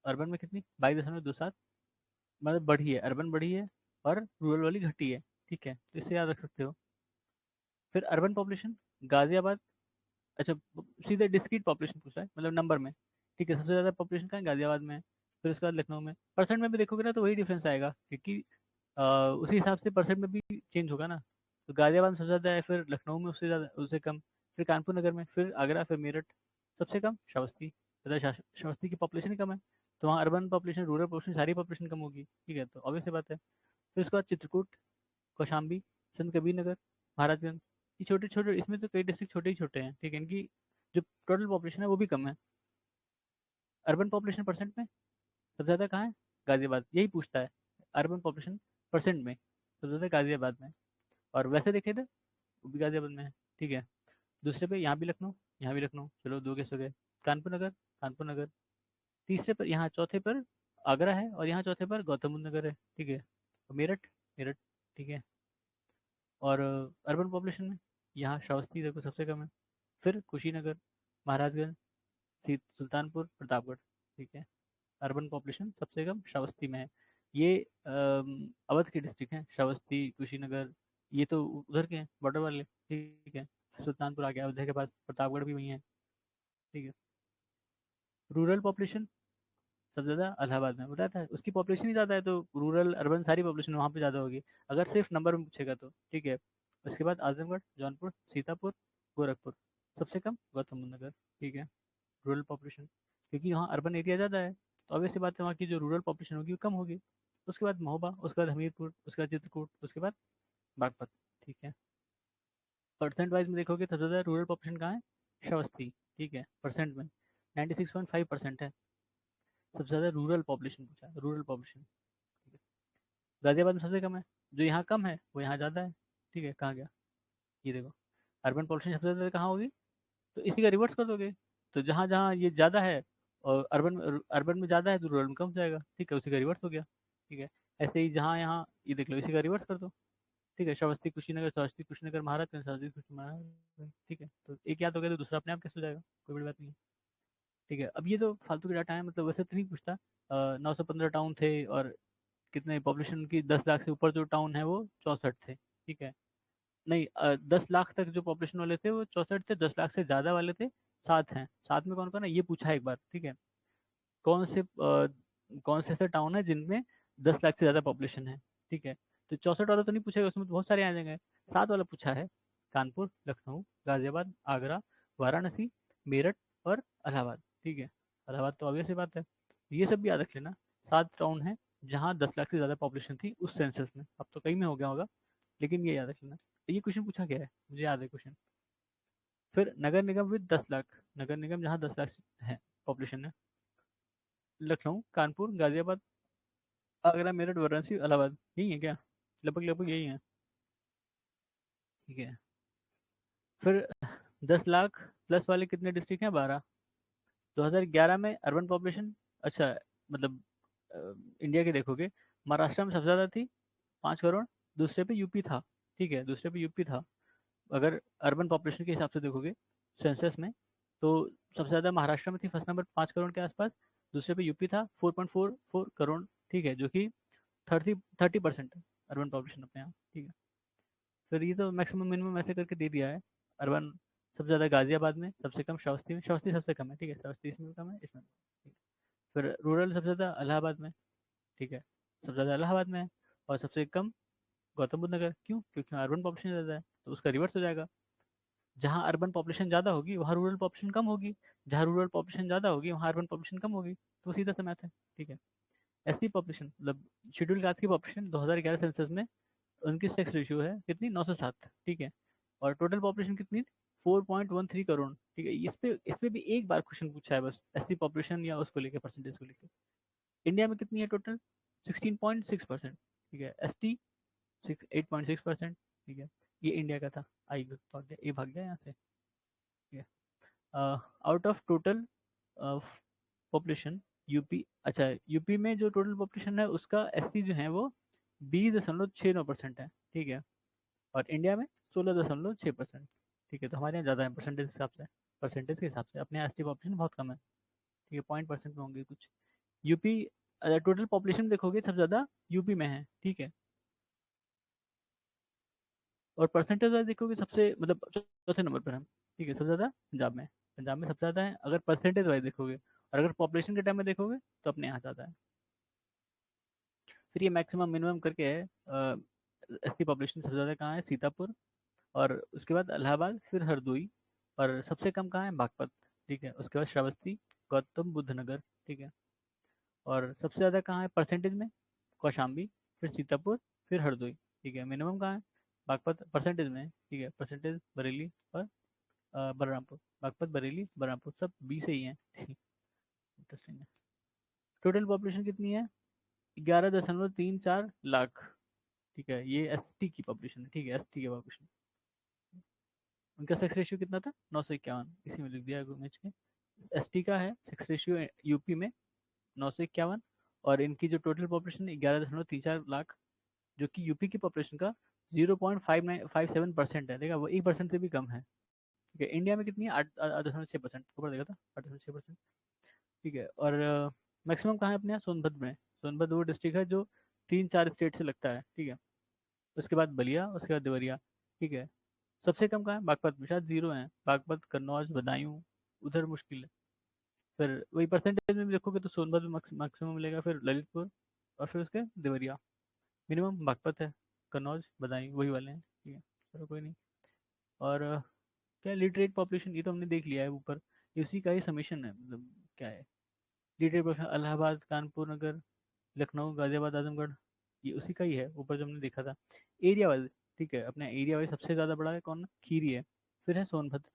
[SPEAKER 1] अर्बन में कितनी, 22.27, मतलब बढ़ी है, अर्बन बढ़ी है और रूरल वाली घटी है। ठीक है, तो इससे याद रख सकते हो। फिर अर्बन पॉपुलेशन, गाजियाबाद, अच्छा, सीधे डिस्क्रीट पॉपुलेशन पूछा है, मतलब नंबर में। ठीक है, सबसे ज़्यादा पॉपुलेशन कहाँ है, गाजियाबाद में है। फिर उसके बाद लखनऊ में। परसेंट में भी देखोगे ना तो वही डिफरेंस आएगा, क्योंकि उसी हिसाब से परसेंट में भी चेंज होगा ना। तो गाजियाबाद में सबसे ज़्यादा है, फिर लखनऊ में उससे ज़्यादा, उससे कम, फिर कानपुर नगर में, फिर आगरा, फिर मेरठ। सबसे कम श्रावस्ती, पता है, श्रावस्ती की पॉपुलेशन ही कम है, तो वहाँ अर्बन पॉपुलेशन, रूरल पॉपुलेशन, सारी पॉपुलेशन कम होगी। ठीक है, तो ऑब्वियस सी बात है। फिर उसके बाद चित्रकूट, कौशाम्बी, संत कबीर नगर, महाराजगंज। ये छोटे छोटे, इसमें तो कई डिस्ट्रिक्ट छोटे ही छोटे हैं। ठीक है, इनकी जो टोटल पॉपुलेशन है वो भी कम है। अर्बन पॉपुलेशन परसेंट में सबसे ज़्यादा कहाँ है, गाजियाबाद, यही पूछता है। अर्बन पॉपुलेशन परसेंट में सबसे ज़्यादा गाजियाबाद में है। और वैसे देखे तो वो भी गाजियाबाद में है। ठीक है। दूसरे पे यहाँ भी लखनऊ, यहाँ भी लखनऊ, चलो दो गेस हो गए। कानपुर नगर, कानपुर नगर। तीसरे पर, यहाँ चौथे पर आगरा है, और यहाँ चौथे पर गौतम बुद्ध नगर है। ठीक है। और मेरठ, मेरठ। ठीक है। और अर्बन पॉपुलेशन में यहाँ श्रावस्ती देखो सबसे कम है, फिर कुशीनगर, महाराजगंज, सुल्तानपुर, प्रतापगढ़। ठीक है। अर्बन पॉपुलेशन सबसे कम श्रावस्ती में है। ये अवध के डिस्ट्रिक्ट हैं, श्रावस्ती, कुशीनगर, ये तो उधर के हैं, बॉर्डर वाले। ठीक है। सुल्तानपुर आ गया अयोध्या के पास, प्रतापगढ़ भी वही है। ठीक है। रूरल पॉपुलेशन सबसे ज़्यादा इलाहाबाद में, बताया था, उसकी पॉपुलेशन ही ज़्यादा है, तो रूरल अर्बन सारी पॉपुलेशन वहाँ पे ज़्यादा होगी, अगर सिर्फ नंबर में पूछेगा तो। ठीक है। उसके बाद आजमगढ़, जौनपुर, सीतापुर, गोरखपुर। सबसे कम गौतम बुद्ध नगर। ठीक है। रूरल पॉपुलेशन, क्योंकि वहाँ अर्बन एरिया ज़्यादा है, तो ऑब्वियस सी बात है, वहाँ की जो रूरल पॉपुलेशन होगी वो कम होगी। उसके बाद महोबा, उसके बाद हमीरपुर, उसके बाद चित्रकूट, उसके बाद बागपत। ठीक है। परसेंट वाइज में देखोगे तो सबसे ज़्यादा रूरल पॉपुलेशन कहाँ है, श्रावस्ती। ठीक है, परसेंट में 96.5% है। सबसे ज़्यादा रूरल पॉपुलेशन पूछा है, रूरल पॉपुलेशन। ठीक है। गाजियाबाद में सबसे कम है, जो यहाँ कम है वो यहाँ ज़्यादा है। ठीक है, कहाँ गया, ये देखो, अर्बन पॉपुलेशन सबसे ज़्यादा कहाँ होगी, तो इसी का रिवर्स कर दोगे। तो जहाँ जहाँ ये ज़्यादा है और अर्बन अर्बन में ज़्यादा है, तो रूरल में कम जाएगा। ठीक है, उसी का रिवर्स हो गया। ठीक है। ऐसे ही जहाँ यहाँ, ये देख लो, इसी का रिवर्स कर दो। ठीक है, श्रावस्ती कुशीनगर, श्रावस्ती कुशीनगर महाराजगंज, श्रावस्ती कुशी महाराजगंज। ठीक है, तो एक याद हो गया तो दूसरा अपने आप कैसे हो जाएगा, कोई बड़ी बात नहीं है। ठीक है, अब ये तो फालतू के डाटा है, मतलब वैसे तो नहीं पूछता। 915 टाउन थे, और कितने पॉपुलेशन की, 10 लाख से ऊपर जो टाउन है वो 64 थे। ठीक है। नहीं, 10 लाख तक जो पॉपुलेशन वाले थे वो 64 थे, 10 लाख से ज़्यादा वाले थे 7 हैं। 7 में कौन कौन है ये पूछा है एक बार। ठीक है। कौन से ऐसे टाउन है जिनमें 10 लाख से ज़्यादा पॉपुलेशन है। ठीक है। तो 64 वाला तो नहीं पूछेगा, उसमें तो बहुत सारे आ जाएंगे। 7 वाला पूछा है, कानपुर, लखनऊ, गाजियाबाद, आगरा, वाराणसी, मेरठ और इलाहाबाद। ठीक है। इलाहाबाद तो ऑब्वियस सी बात है, ये सब भी याद रख लेना। 7 टाउन है जहाँ 10 लाख से ज़्यादा पॉपुलेशन थी उस सेंसस में, अब तो कहीं में हो गया होगा, लेकिन ये याद रख लेना। तो ये क्वेश्चन पूछा गया है, मुझे याद है क्वेश्चन। फिर नगर निगम विद 10 लाख, नगर निगम जहाँ 10 लाख है पॉपुलेशन है, लखनऊ, कानपुर, गाजियाबाद, आगरा, मेरठ, वाराणसी, इलाहाबाद, यही है क्या, लगभग लगभग यही है। ठीक है। फिर 10 लाख प्लस वाले कितने डिस्ट्रिक्ट हैं, 12। 2011 में अर्बन पॉपुलेशन, अच्छा, मतलब इंडिया के देखोगे, महाराष्ट्र में सबसे ज़्यादा थी, 5 करोड़। दूसरे पे यूपी था। ठीक है, दूसरे पे यूपी था, अगर अर्बन पॉपुलेशन के हिसाब से देखोगे। सेंसस में, तो सबसे ज़्यादा महाराष्ट्र में थी, फर्स्ट नंबर 5 करोड़ के आसपास। दूसरे पे यूपी था 4.44 करोड़, ठीक है, जो कि 30% है अर्बन पॉपुलेशन अपने यहाँ, ठीक है। फिर ये तो मैक्सिमम मिनिमम ऐसे करके दे दिया है। अर्बन सबसे ज़्यादा गाजियाबाद में, सबसे कम श्रावस्ती में, श्रावस्ती सबसे कम है, ठीक है, श्रावस्ती इसमें कम है, इसमें ठीक है। फिर रूरल सबसे ज़्यादा इलाहाबाद में, ठीक है, सबसे ज़्यादा इलाहाबाद में है। और सबसे कम गौतम बुद्ध नगर, क्यों? क्योंकि वहाँ अर्बन पॉपुलेशन ज़्यादा है, तो उसका रिवर्स हो जाएगा। जहाँ अर्बन पॉपुलेशन ज़्यादा होगी वहाँ रूरल पॉपुलेशन कम होगी, जहाँ रूरल पॉपुलेशन ज़्यादा होगी वहाँ अर्बन पॉपुलेशन कम होगी, तो सीधा सा मैथ है, ठीक है। एसटी पॉपुलेशन मतलब शेड्यूल कास्ट की पॉपुलेशन 2011 सेंसस में उनकी सेक्स रेशियो है कितनी, 907, ठीक है। और टोटल पॉपुलेशन कितनी, 4.13 करोड़, ठीक है। इस पे भी एक बार क्वेश्चन पूछा है बस, एसटी पॉपुलेशन या उसको लेके परसेंटेज को लेके। इंडिया में कितनी है टोटल, 16.6%, ठीक है। एसटी 8.6%, ठीक है। ये इंडिया का था। आई भाग गया, ये भाग गया यहाँ से, ठीक है। Out of total population UP, अच्छा, यूपी में जो टोटल पॉपुलेशन है उसका एसटी जो है वो 20.69% है, ठीक है। और इंडिया में 16.6%, ठीक है। तो हमारे यहाँ ज़्यादा है परसेंटेज के हिसाब से, परसेंटेज के हिसाब से अपने यहाँ एसटी पॉपुलेशन बहुत कम है, ठीक है, 0.% में होंगे कुछ। यूपी, अगर टोटल पॉपुलेशन देखोगे सबसे ज़्यादा यूपी में है, ठीक है। और परसेंटेज वाइज देखोगे सबसे मतलब चौथे नंबर पर हम, ठीक है, सबसे ज़्यादा पंजाब में, पंजाब में सबसे ज़्यादा है अगर परसेंटेज वाइज देखोगे। और अगर पॉपुलेशन के टाइम में देखोगे तो अपने यहाँ ज़्यादा है। फिर ये मैक्सिमम मिनिमम करके है, एसटी पॉपुलेशन सबसे ज़्यादा कहाँ है, सीतापुर, और उसके बाद इलाहाबाद, फिर हरदोई, और सबसे कम कहाँ है, बागपत, ठीक है। उसके बाद श्रावस्ती, गौतम बुद्ध नगर, ठीक है। और सबसे ज़्यादा कहाँ है परसेंटेज में, कौशाम्बी, फिर सीतापुर, फिर हरदोई, ठीक है। मिनिमम कहाँ है, बागपत परसेंटेज में है, ठीक है, परसेंटेज बरेली और बलरामपुर, बागपत, बरेली, बलरामपुर सब 20 से ही हैं। इंटरेस्टिंग है। टोटल पॉपुलेशन कितनी है, 11.34 लाख, ठीक है। ये एसटी की पॉपुलेशन है, ठीक है, एसटी की पॉपुलेशन। उनका सेक्स रेशियो कितना था, 951, इसी में लिख दिया मैच के। एसटी का है सेक्स रेशियो यूपी में 951, और इनकी जो टोटल पॉपुलेशन है 11.34 लाख, जो कि यूपी की पॉपुलेशन का 0.5957% है, देखा, वो 1% से भी कम है, ठीक है। इंडिया में कितनी है, 8.6%, ऊपर देखा था 8.6%, ठीक है। और मैक्सिमम कहाँ है अपने यहाँ, सोनभद्र में। सोनभद्र वो डिस्ट्रिक्ट है जो 3-4 स्टेट से लगता है, ठीक है। उसके बाद बलिया, उसके बाद देवरिया, ठीक है। सबसे कम कहाँ है, बागपत में, शायद जीरो है, बागपत, कन्नौज, बदायूं, उधर मुश्किल है। फिर वही परसेंटेज में भी देखोगे तो सोनभद्र में मैक्सिमम मिलेगा, फिर ललितपुर, और फिर उसके देवरिया। मिनिमम बागपत है, कन्नौज, बदायूं वही वाले हैं, ठीक है। चलो कोई नहीं। और क्या लिटरेट पॉपुलेशन, ये तो हमने देख लिया है ऊपर, ये उसी का ही समीशन है, मतलब क्या है लिटरेट पॉपुलेशन, इलाहाबाद, कानपुर नगर, लखनऊ, गाजियाबाद, आजमगढ़, ये उसी का ही है ऊपर जो हमने देखा था। एरिया वाइज, ठीक है, अपने एरिया वाइज सबसे ज़्यादा बड़ा है कौन, खीरी है, फिर है सोनभद्र,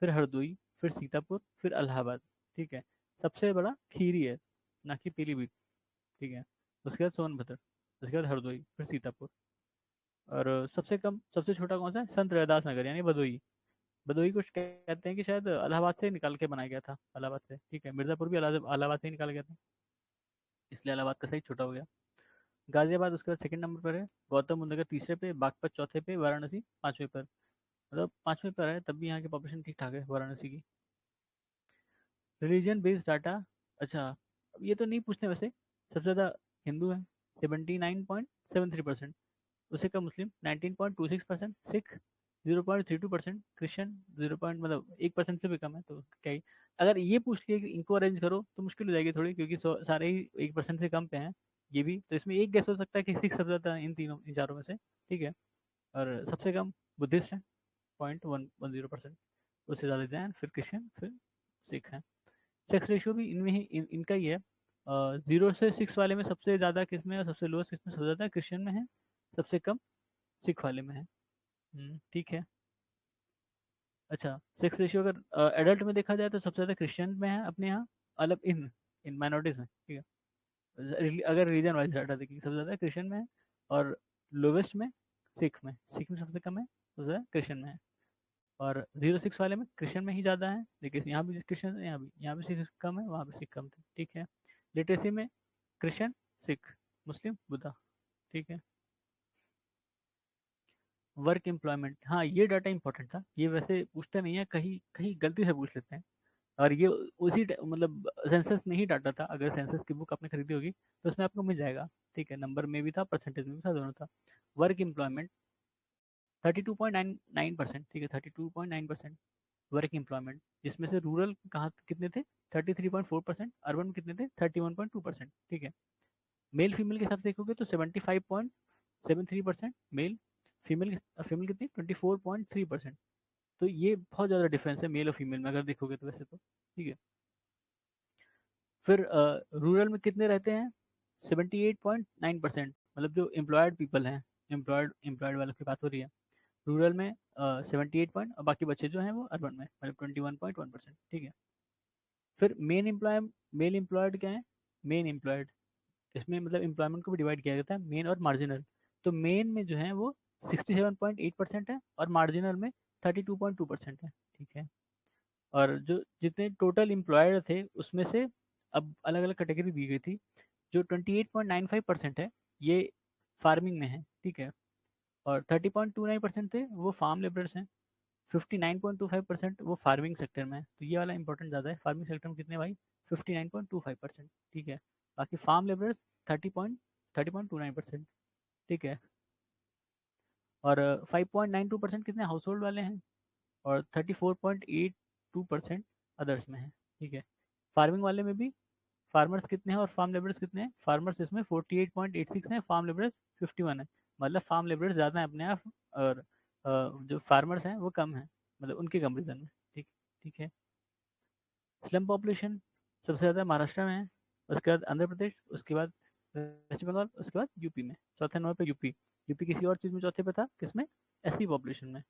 [SPEAKER 1] फिर हरदोई, फिर सीतापुर, फिर इलाहाबाद, ठीक है। सबसे बड़ा खीरी है, ना कि पीलीभीत, ठीक है। उसके बाद सोनभद्र, उसके बाद हरदोई, फिर सीतापुर। और सबसे कम, सबसे छोटा कौन सा है, संत रविदास नगर यानी भदोई। भदोई को कहते हैं कि शायद इलाहाबाद से निकाल के बनाया गया था, इलाहाबाद से, ठीक है। मिर्ज़ापुर भी इलाहाबाद से ही निकाला गया था, इसलिए इलाहाबाद का सही छोटा हो गया। गाजियाबाद उसके बाद सेकंड नंबर पर है, गौतम बुद्ध नगर तीसरे पे, बागपत चौथे पे, वाराणसी पाँचवें पर, मतलब पाँचवें पर है, तब भी यहाँ की पॉपुलेशन ठीक ठाक है वाराणसी की। रिलीजन बेस्ड डाटा, अच्छा, अब ये तो नहीं पूछते वैसे। सबसे ज़्यादा हिंदू है 79.73%, उससे कम मुस्लिम 19.26%, सिख 0.32%, क्रिश्चियन 0 पॉइंट मतलब 1% से भी कम है, तो क्या ही। अगर ये पूछ लिया कि इनको अरेंज करो तो मुश्किल हो जाएगी थोड़ी, क्योंकि सारे ही 1% से कम पे हैं। ये भी तो इसमें एक गैस हो सकता है कि सिख सबसे ज़्यादा है इन चारों में से, ठीक है। और सबसे कम बुद्धिस्ट है 0.110%, उससे ज़्यादा जैन, फिर क्रिश्चियन, फिर सिख है। सेक्स रेशियो भी इनमें ही इनका ही है, 0 से 6 वाले में सबसे ज़्यादा किस में है, और सबसे लोएस्ट किस में, सबसे ज़्यादा क्रिश्चियन में है, सबसे कम सिख वाले में है। ठीक है। अच्छा, सेक्स रेशियो अगर एडल्ट में देखा जाए तो सबसे ज़्यादा क्रिश्चियन में है अपने यहाँ, मतलब इन इन माइनॉरिटीज़ में, ठीक है। अगर रीजन वाइज डाटा देखिए सबसे ज़्यादा क्रिश्चियन में है, और लोवेस्ट में सिख में सबसे कम है, सबसे ज़्यादा क्रिश्चियन में है। और 0-6 वाले में क्रिश्चियन में ही ज़्यादा है, देखिए यहाँ भी क्रिश्चियन है, यहाँ भी सिख कम है, वहाँ भी सिख कम थे, ठीक है। लिटरेसी में क्रिश्चियन, सिख, मुस्लिम, बुद्धा, ठीक है। वर्क एम्प्लॉयमेंट, हाँ ये डाटा इंपॉर्टेंट था, ये वैसे पूछते नहीं है, कहीं कहीं गलती से पूछ लेते हैं। और ये मतलब सेंसस में ही डाटा था, अगर सेंसस की बुक आपने खरीदी होगी तो उसमें आपको मिल जाएगा। ठीक है, नंबर में भी था, परसेंटेज में भी था, दोनों था। वर्क एम्प्लॉयमेंट 32.99%, ठीक है, 32.9% वर्क एम्प्लॉयमेंट, जिसमें से रूरल कहाँ कितने थे, 33.4%, अर्बन में कितने थे, 31.2%। ठीक है, मेल फीमेल के हिसाब से देखोगे तो 75.73% मेल, फीमेल फीमेल कितनी, 24.3%। तो ये बहुत ज़्यादा डिफरेंस है मेल और फीमेल में, अगर देखोगे तो वैसे तो। ठीक है, फिर रूरल में कितने रहते हैं, 78.9%, मतलब जो एम्प्लॉयड पीपल हैं, एम्प्लॉयड वालों की बात हो रही है, रूरल में 78 पॉइंट, और बाकी बच्चे जो हैं वो अर्बन में, मतलब 21.1%। ठीक है, फिर मेल एम्प्लॉयड क्या है, मेन एम्प्लॉयड, इसमें मतलब एम्प्लॉयमेंट को भी डिवाइड किया जाता है मेन और मार्जिनल। तो मेन में जो है वो 67.8% है, और मार्जिनल में 32.2% है। ठीक है, और जो जितने टोटल एम्प्लॉयड थे उसमें से अब अलग अलग कैटेगरी दी गई थी। जो 28.95% है ये फार्मिंग में है। ठीक है, और 30.29% थे वो फार्म लेबरर्स हैं। 59.25% वो फार्मिंग सेक्टर में है, तो ये वाला इंपॉर्टेंट ज़्यादा है, फार्मिंग सेक्टर में कितने भाई, 59.25%। ठीक है, बाकी फार्म लेबरर्स 30.29%। ठीक है, और 5.92% कितने हाउस होल्ड वाले हैं, और 34.82% अदर्स में है। ठीक है, फार्मिंग वाले में भी फार्मर्स कितने हैं और फार्म लेबरर्स कितने हैं, फार्मर्स इसमें 48.86 हैं, फार्म लेबरर्स 51 है, मतलब फार्म लेबरर्स ज़्यादा हैं अपने आप, और जो फार्मर्स हैं वो कम हैं, मतलब उनके कंपेरिजन में। ठीक, ठीक है, स्लम पॉपुलेशन सबसे ज़्यादा महाराष्ट्र में है, उसके बाद आंध्र प्रदेश, उसके बाद वेस्ट बंगाल, उसके बाद यूपी में, चौथे नंबर पे यूपी। यूपी किसी और चीज़ में चौथे पे था, किसमें, एससी पॉपुलेशन में,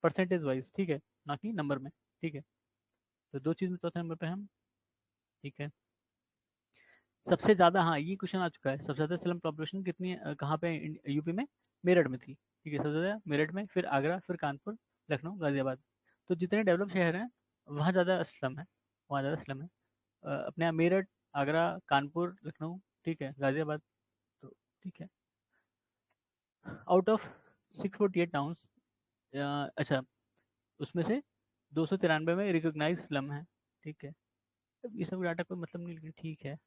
[SPEAKER 1] परसेंटेज वाइज। ठीक है, ना कि नंबर में। ठीक है, तो दो चीज़ में चौथे नंबर पे हम। ठीक है, सबसे ज़्यादा, हाँ ये क्वेश्चन आ चुका है, सबसे ज़्यादा स्लम पॉपुलेशन कितनी कहाँ पे यूपी में, मेरठ में थी। ठीक है, सबसे ज़्यादा मेरठ में, फिर आगरा, फिर कानपुर, लखनऊ, गाजियाबाद। तो जितने डेवलप शहर हैं वहाँ ज़्यादा स्लम है, वहाँ ज़्यादा स्लम है। अपने यहाँ मेरठ, आगरा, कानपुर, लखनऊ, ठीक है, गाजियाबाद। तो ठीक है, आउट ऑफ 648 टाउन्स, अच्छा, उसमें से 293 में रिकोगनाइज स्लम है। ठीक है, अब ये सब डाटा कोई मतलब नहीं, लेकिन ठीक है।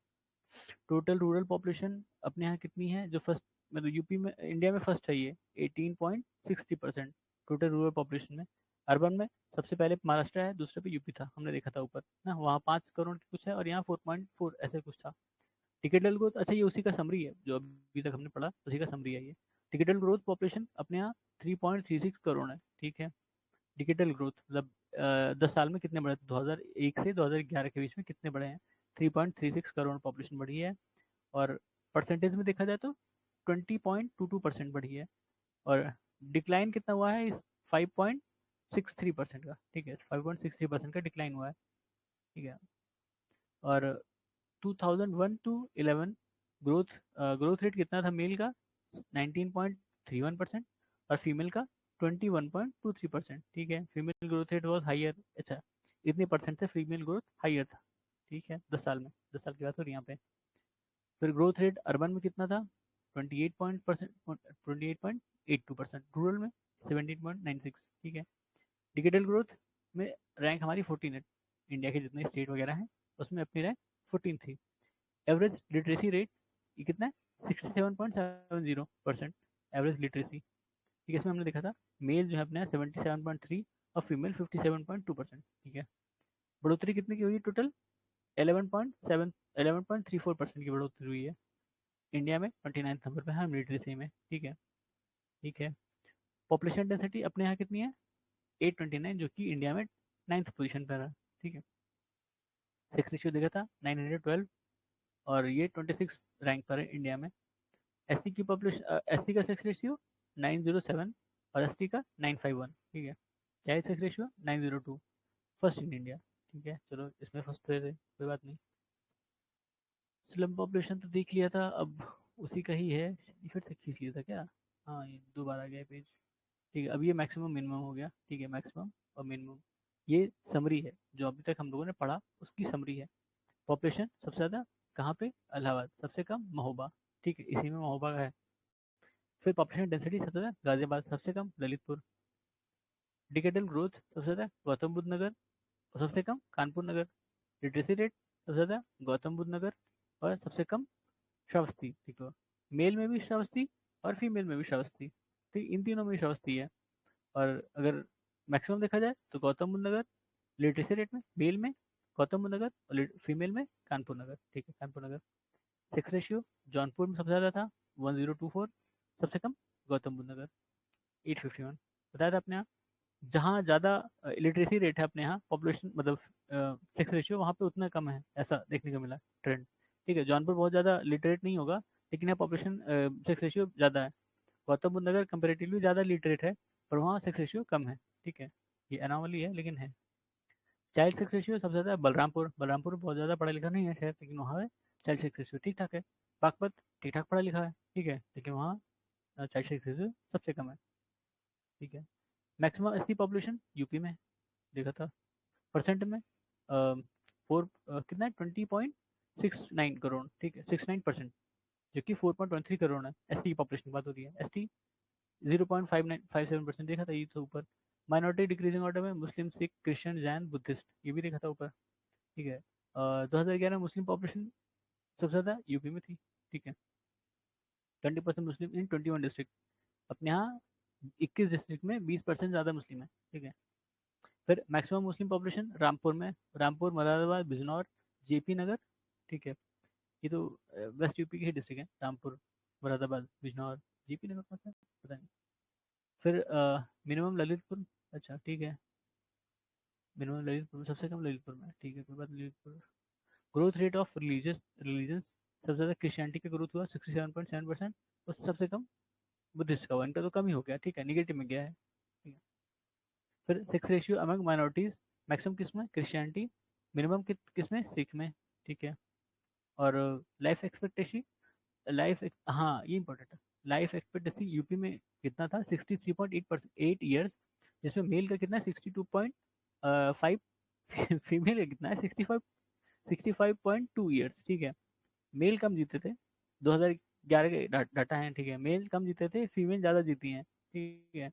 [SPEAKER 1] टोटल रूरल पॉपुलेशन अपने यहाँ कितनी है, जो फर्स्ट, मतलब यूपी में, इंडिया में फर्स्ट है ये, 18.60% टोटल रूरल पॉपुलेशन में। अर्बन में सबसे पहले महाराष्ट्र है, दूसरे पे यूपी था, हमने देखा था ऊपर ना, वहाँ 5 करोड़ की कुछ है, और यहाँ 4.4 ऐसे कुछ था। टिकेटल ग्रोथ, अच्छा ये उसी का समरी है जो अभी तक हमने पढ़ा, उसी का समरी है ये। टिकेटल ग्रोथ पॉपुलेशन अपने यहाँ 3.36 करोड़ है। ठीक है, डिजिटल ग्रोथ मतलब 10 साल में कितने बढ़े, 2001 से 2011 के बीच में कितने बढ़े हैं, 3.36 करोड़ पॉपुलेशन बढ़ी है। और परसेंटेज में देखा जाए तो 20.22% बढ़ी है, और डिक्लाइन कितना हुआ है इस, 5.63% का। ठीक है, 5.63% का डिक्लाइन हुआ है। ठीक है, और 2001 to 11 ग्रोथ ग्रोथ रेट कितना था मेल का, 19.31%, और फीमेल का 21.23%। ठीक है, female growth rate was higher, अच्छा, इतने परसेंट से फीमेल ग्रोथ हाइयर था। ठीक है, 10 साल में, 10 साल की बात हो रही है यहाँ पे। फिर ग्रोथ रेट अर्बन में कितना था, 28.82%, रूरल में 17.96। ठीक है, डिजिटल ग्रोथ में रैंक हमारी 14 है, इंडिया के जितने स्टेट वगैरह हैं उसमें अपनी रैंक 14 थी। एवरेज लिटरेसी रेट ये कितना है, 67.70% एवरेज लिटरेसी। ठीक है, इसमें हमने देखा था मेल जो है अपने 77.3 और फीमेल 57.2%। ठीक है, बढ़ोतरी कितनी की हुई है टोटल, 11.34% की बढ़ोतरी हुई है, इंडिया में 29 नंबर पे है लिटरेसी में। ठीक है, ठीक है, पॉपुलेशन डेंसिटी अपने यहाँ कितनी है, 829, जो कि इंडिया में 9th पोजीशन पर है। ठीक है, सेक्स रेशियो देखा था 912, और ये 26 रैंक पर है इंडिया में। एससी की पॉपुलेशन, एससी का सेक्स रेशियो 907, और एसटी का 951। ठीक है, क्या है sex ratio, 902, first in India. ठीक है, चलो इसमें फर्स्ट रहे थे, कोई बात नहीं। स्लम पॉपुलेशन तो देख लिया था, अब उसी का ही है, ये फिर से खींच लिया था क्या, हाँ ये दोबारा गया पेज। ठीक है, अब ये मैक्सिमम मिनिमम हो गया। ठीक है, मैक्सिमम और मिनिमम, ये समरी है जो अभी तक हम लोगों ने पढ़ा, उसकी समरी है। पॉपुलेशन सबसे ज़्यादा कहाँ पे, इलाहाबाद, सबसे कम महोबा। ठीक है, इसी में महोबा है। फिर पॉपुलेशन डेंसिटी सबसे ज़्यादा गाजियाबाद, सबसे कम ललितपुर। डिकेडल ग्रोथ सबसे ज़्यादा गौतम बुद्ध नगर और सबसे कम कानपुर नगर। लिटरेसी रेट सबसे ज़्यादा गौतम बुद्ध नगर और सबसे कम श्रावस्ती। ठीक है, मेल में भी श्रावस्ती और फीमेल में भी श्रावस्ती, ठीक, इन तीनों में भी श्रावस्ती है। और अगर मैक्सिमम देखा जाए तो गौतम बुद्ध नगर लिटरेसी रेट में, मेल में गौतम बुद्ध नगर और फीमेल में कानपुर नगर। ठीक है, कानपुर नगर। सेक्स रेशियो जौनपुर में सबसे ज़्यादा था 1024, सबसे कम गौतम बुद्ध नगर 851। बताया था आपने यहाँ, जहाँ ज़्यादा लिटरेसी रेट है अपने यहाँ, पॉपुलेशन मतलब सेक्स रेशियो वहाँ पे उतना कम है, ऐसा देखने को मिला ट्रेंड। ठीक है, जौनपुर बहुत ज़्यादा लिटरेट नहीं होगा, लेकिन यहाँ पॉपुलेशन सेक्स रेशियो ज़्यादा है। गौतम बुद्ध नगर कंपेरेटिवली ज़्यादा लिटरेट है, पर वहाँ सेक्स रेशियो कम है। ठीक है, ये अनोमली है लेकिन है। चाइल्ड सेक्स रेशियो सबसे ज़्यादा बलरामपुर। बलरामपुर बहुत ज़्यादा पढ़ा लिखा नहीं है शहर, लेकिन वहाँ पे चाइल्ड सेक्स रेशियो ठीक ठाक है। बागपत ठीक ठाक पढ़ा लिखा है, ठीक है, लेकिन वहाँ चाइल्ड सेक्स रेशियो सबसे कम है। ठीक है, मैक्सिमम एसटी पॉपुलेशन यूपी में देखा था, परसेंट में फोर कितना है 20.69 करोड़। ठीक है, 69%, जो कि 4.13 करोड़ है। एसटी पॉपुलेशन की बात होती है, एसटी 0.5957% देखा था ये तो ऊपर। माइनॉरिटी डिक्रीजिंग ऑर्डर में मुस्लिम, सिख, क्रिश्चियन, जैन, बुद्धिस्ट, ये भी देखा था ऊपर। ठीक है, 2011 मुस्लिम पॉपुलेशन सबसे ज़्यादा यूपी में थी। ठीक है, 20% मुस्लिम इन 21 डिस्ट्रिक्ट। अपने यहाँ 21 डिस्ट्रिक्ट में 20% ज़्यादा मुस्लिम है। ठीक है, फिर मैक्सिमम मुस्लिम पॉपुलेशन रामपुर में, रामपुर, मुरादाबाद, बिजनौर, जेपी नगर। ठीक है, ये तो वेस्ट यूपी के ही डिस्ट्रिक्ट है, रामपुर, मुरादाबाद, बिजनौर, जेपी नगर कौन सा है? पता नहीं। फिर मिनिमम ललितपुर। अच्छा ठीक है, मिनिमम ललितपुर में, सबसे कम ललितपुर में। ठीक है, कोई बात नहीं, Lalitpur. Growth rate of religion सबसे ज़्यादा क्रिश्चियनिटी का ग्रोथ हुआ 67.7%, और सबसे कम बुद्धिस्ट का हुआ। इनका तो कम ही हो गया, ठीक है, निगेटिव में गया है। ठीक है, फिर sex ratio among minorities, maximum किस में? क्रिश्चियनिटी। मिनिमम किस में? सिख में। ठीक है, और लाइफ एक्सपेक्टेंसी, हाँ ये इंपॉर्टेंट है। लाइफ एक्सपेक्टेंसी यूपी में कितना था? 63.8%, 8 ईयर्स, जिसमें मेल का कितना है? 62.5, फीमेल का कितना है? 65.2 ईयर्स। ठीक है, मेल कम जीते थे, 2011 के डाटा है। ठीक है, मेल कम जीते थे, फीमेल ज़्यादा जीती हैं। ठीक है,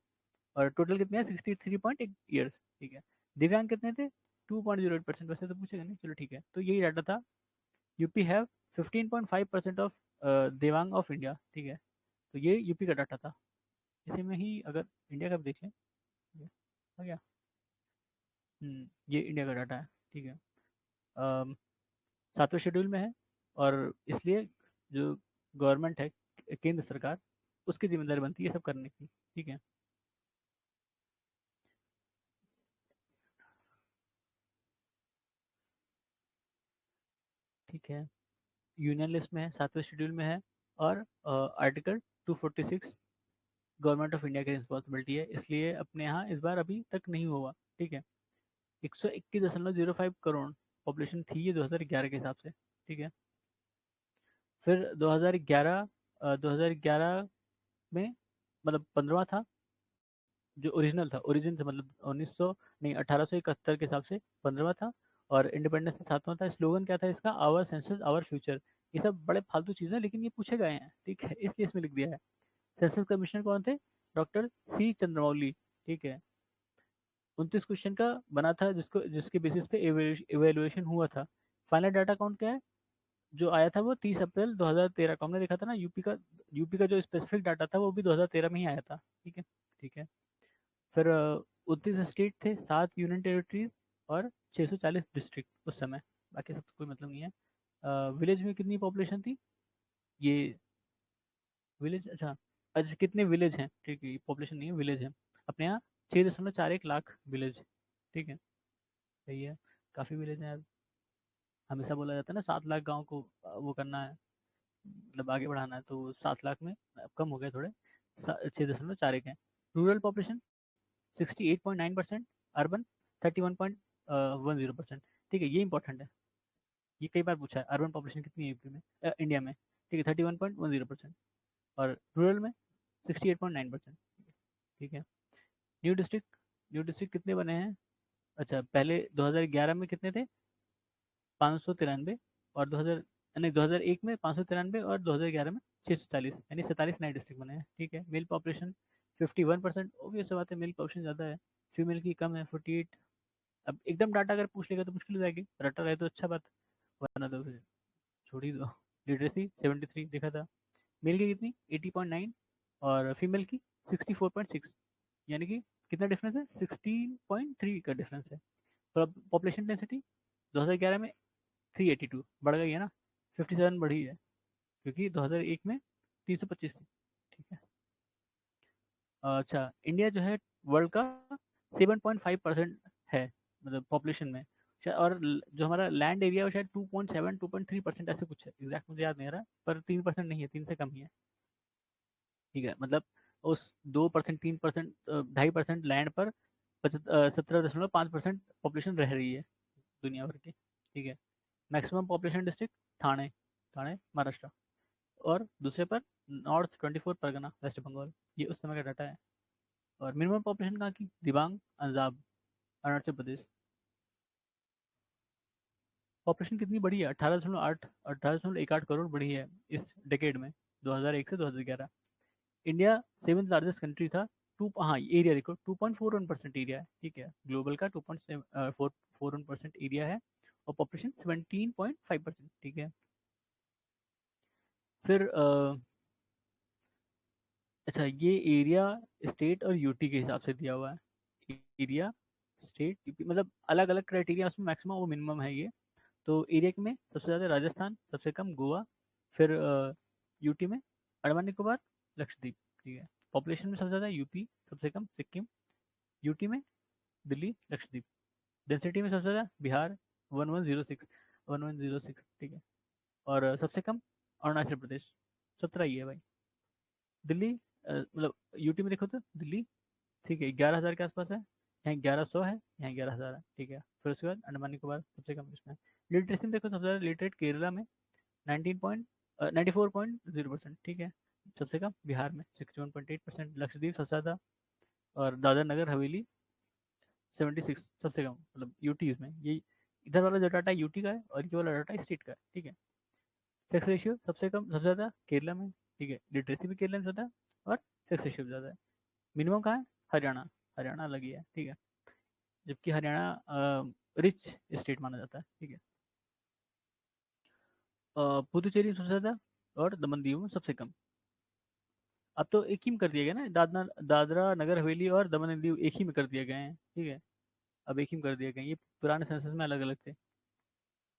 [SPEAKER 1] और टोटल कितने हैं? 63.8 ईयर्स। ठीक है, दिव्यांग कितने थे? 2.08%। वैसे तो पूछेगा नहीं, चलो ठीक है, तो यही डाटा था। यूपी हैव 15.5% ऑफ दिव्यांग ऑफ इंडिया। ठीक है, तो ये यूपी का डाटा था। इसी में ही अगर इंडिया का भी देख लें, ठीक है, हो गया। ये इंडिया का डाटा है। ठीक है, अम, 7वें शेड्यूल में है, और इसलिए जो गवर्नमेंट है, केंद्र सरकार, उसकी जिम्मेदारी बनती है सब करने की। ठीक है, ठीक है, यूनियन लिस्ट में है, 7वें शेड्यूल में है, और आर्टिकल 246 गवर्नमेंट ऑफ इंडिया की रिस्पॉन्सिबिलिटी है, इसलिए अपने यहाँ इस बार अभी तक नहीं हुआ। ठीक है, 121.05 करोड़ पॉपुलेशन थी ये 2011 के हिसाब से। ठीक है, फिर 2011 में मतलब 15वां था, जो ओरिजिनल था, ओरिजिन से मतलब 1900 नहीं 1871 के हिसाब से 15वां था, और इंडिपेंडेंस से 7वां था। स्लोगन क्या था इसका? Our census our future. ये सब बड़े फालतू चीज़ें हैं, लेकिन ये पूछे गए हैं। ठीक है, इसलिए इसमें लिख दिया है। सेंसस कमिश्नर कौन थे? Doctor C Chandramouli. ठीक है, 29 क्वेश्चन का बना था, जिसको जिसके बेसिस पे इवेल्युएशन हुआ था। फाइनल डाटा काउंट क्या है? जो आया था वो 30 अप्रैल 2013 को, हमने देखा था ना यूपी का जो स्पेसिफिक डाटा था वो भी 2013 में ही आया था। ठीक है, ठीक है, फिर 29 स्टेट थे, 7 यूनियन टेरिटरीज, और 640 डिस्ट्रिक्ट उस समय। बाकी सब तो कोई मतलब नहीं है। विलेज में कितनी पॉपुलेशन थी? ये विलेज, अच्छा, अच्छा कितने विलेज हैं? ठीक है, पॉपुलेशन नहीं है, विलेज है। अपने यहाँ 6.41 लाख विलेज। ठीक है, सही है, काफ़ी विलेज हैं यार। हमेशा बोला जाता है ना 7 लाख गांव को वो करना है, मतलब आगे बढ़ाना है, तो 7 लाख में अब कम हो गए थोड़े, 6.41 है। Rural population 68.9%, urban 31.10%। ठीक है, ये इंपॉर्टेंट है, ये कई बार पूछा है, अर्बन पॉपुलेशन कितनी है यूपी में, इंडिया में। ठीक है, 31.10%, और रूरल में 68.9%। ठीक है, न्यू डिस्ट्रिक्ट, न्यू डिस्ट्रिक्ट कितने बने हैं? अच्छा, पहले 2011 में कितने थे? 593, और 2000 नहीं 2001 में 593, और 2011 में 640, यानी 47 नए डिस्ट्रिक्ट बने हैं। ठीक है। मेल पॉपुलेशन 51%, ऑब्वियस बात है मेल पॉपुलेशन ज़्यादा है, फीमेल की कम है 48। अब एकदम डाटा अगर पूछ लेगा तो मुश्किल हो जाएगी, रटा रहे तो अच्छा बात, वरना तो फिर छोड़ ही दो। लिटरेसी 73 देखा था, मेल की कितनी 80.9 और फीमेल की 64.6, यानी कि कितना डिफरेंस है, 16.3 का डिफरेंस है। पॉपुलेशन डेंसिटी 2011 में 382 बढ़ गई है ना, 57 बढ़ी है, क्योंकि 2001 में 325 थी। ठीक है। अच्छा, इंडिया जो है वर्ल्ड का 7.5% है, मतलब पॉपुलेशन में। और जो हमारा लैंड एरिया है वो शायद 2.7 2.3% ऐसे कुछ है, एग्जैक्ट मुझे याद नहीं आ रहा, पर 3% नहीं है, 3 से कम ही है। ठीक है, मतलब उस 2% 3% 2.5% लैंड पर 17.5% पॉपुलेशन रह रही है दुनिया भर की। ठीक है। मैक्सिमम पॉपुलेशन डिस्ट्रिक्ट थाने, थाने महाराष्ट्र, और दूसरे पर नॉर्थ 24 परगना वेस्ट बंगाल, ये उस समय का डाटा है। और मिनिमम पॉपुलेशन कहाँ की, दिबांग अंजाब अरुणाचल प्रदेश। पॉपुलेशन कितनी बढ़ी है, 18.8 बढ़ी है इस डेकेड में, 2001 से 2011। इंडिया सेवंथ लार्जेस्ट कंट्री था, टू, हाँ एरिया देखो 2.41% एरिया है। ठीक है, ग्लोबल का 2.41% एरिया है, और पॉपुलेशन 17.5%। ठीक है। फिर अच्छा, ये एरिया स्टेट और यूटी के हिसाब से दिया हुआ है, एरिया स्टेट यूपी, मतलब अलग अलग क्राइटेरिया उसमें, मैक्सिमम और मिनिमम है ये। तो एरिया में सबसे ज़्यादा राजस्थान, सबसे कम गोवा, फिर यूटी में अंडमान निकोबार, लक्षद्वीप। ठीक है। पॉपुलेशन में सबसे ज़्यादा यूपी, सबसे कम सिक्किम, यूटी में दिल्ली, लक्षद्वीप। डेंसिटी में सबसे ज़्यादा बिहार, 1106, ठीक है। और सबसे कम अरुणाचल प्रदेश, 17 ही है भाई। दिल्ली मतलब यूटी में देखो तो दिल्ली, ठीक है, 11,000 के आसपास है, यहाँ 1100 है, यहाँ 11,000 है। ठीक है। फिर उसके बाद अंडमान निकोबार सबसे कम इसमें। लिटरेसी में देखो सबसे ज़्यादा लिटरेट केरला में 94.0%। ठीक है। सबसे कम बिहार में 61.8%, लक्षद्वीप सबसे ज़्यादा, और दादरा नगर हवेली 76 सबसे कम, मतलब यूटी इसमें, ये इधर वाला जो डाटा यूटी का है और ये वाला डाटा स्टेट का है। ठीक है। सेक्स रेशियो सबसे कम सबसे ज़्यादा केरला में। ठीक है। लिटरेसी भी केरला में ज़्यादा है, और सेक्स रेशियो भी ज़्यादा है। मिनिमम कहाँ है, हरियाणा, हरियाणा अलग ही है। ठीक है। जबकि हरियाणा रिच स्टेट माना जाता है। ठीक है। पुदुचेरी सबसे ज़्यादा, और दमन दीव में सबसे कम। अब तो एक ही में कर दिया गया ना, दादरा नगर हवेली और दमन एंड दीव एक ही में कर दिए गए हैं। ठीक है। अब एक ही में कर दिए गए हैं, ये पुराने सेंसस में अलग अलग थे।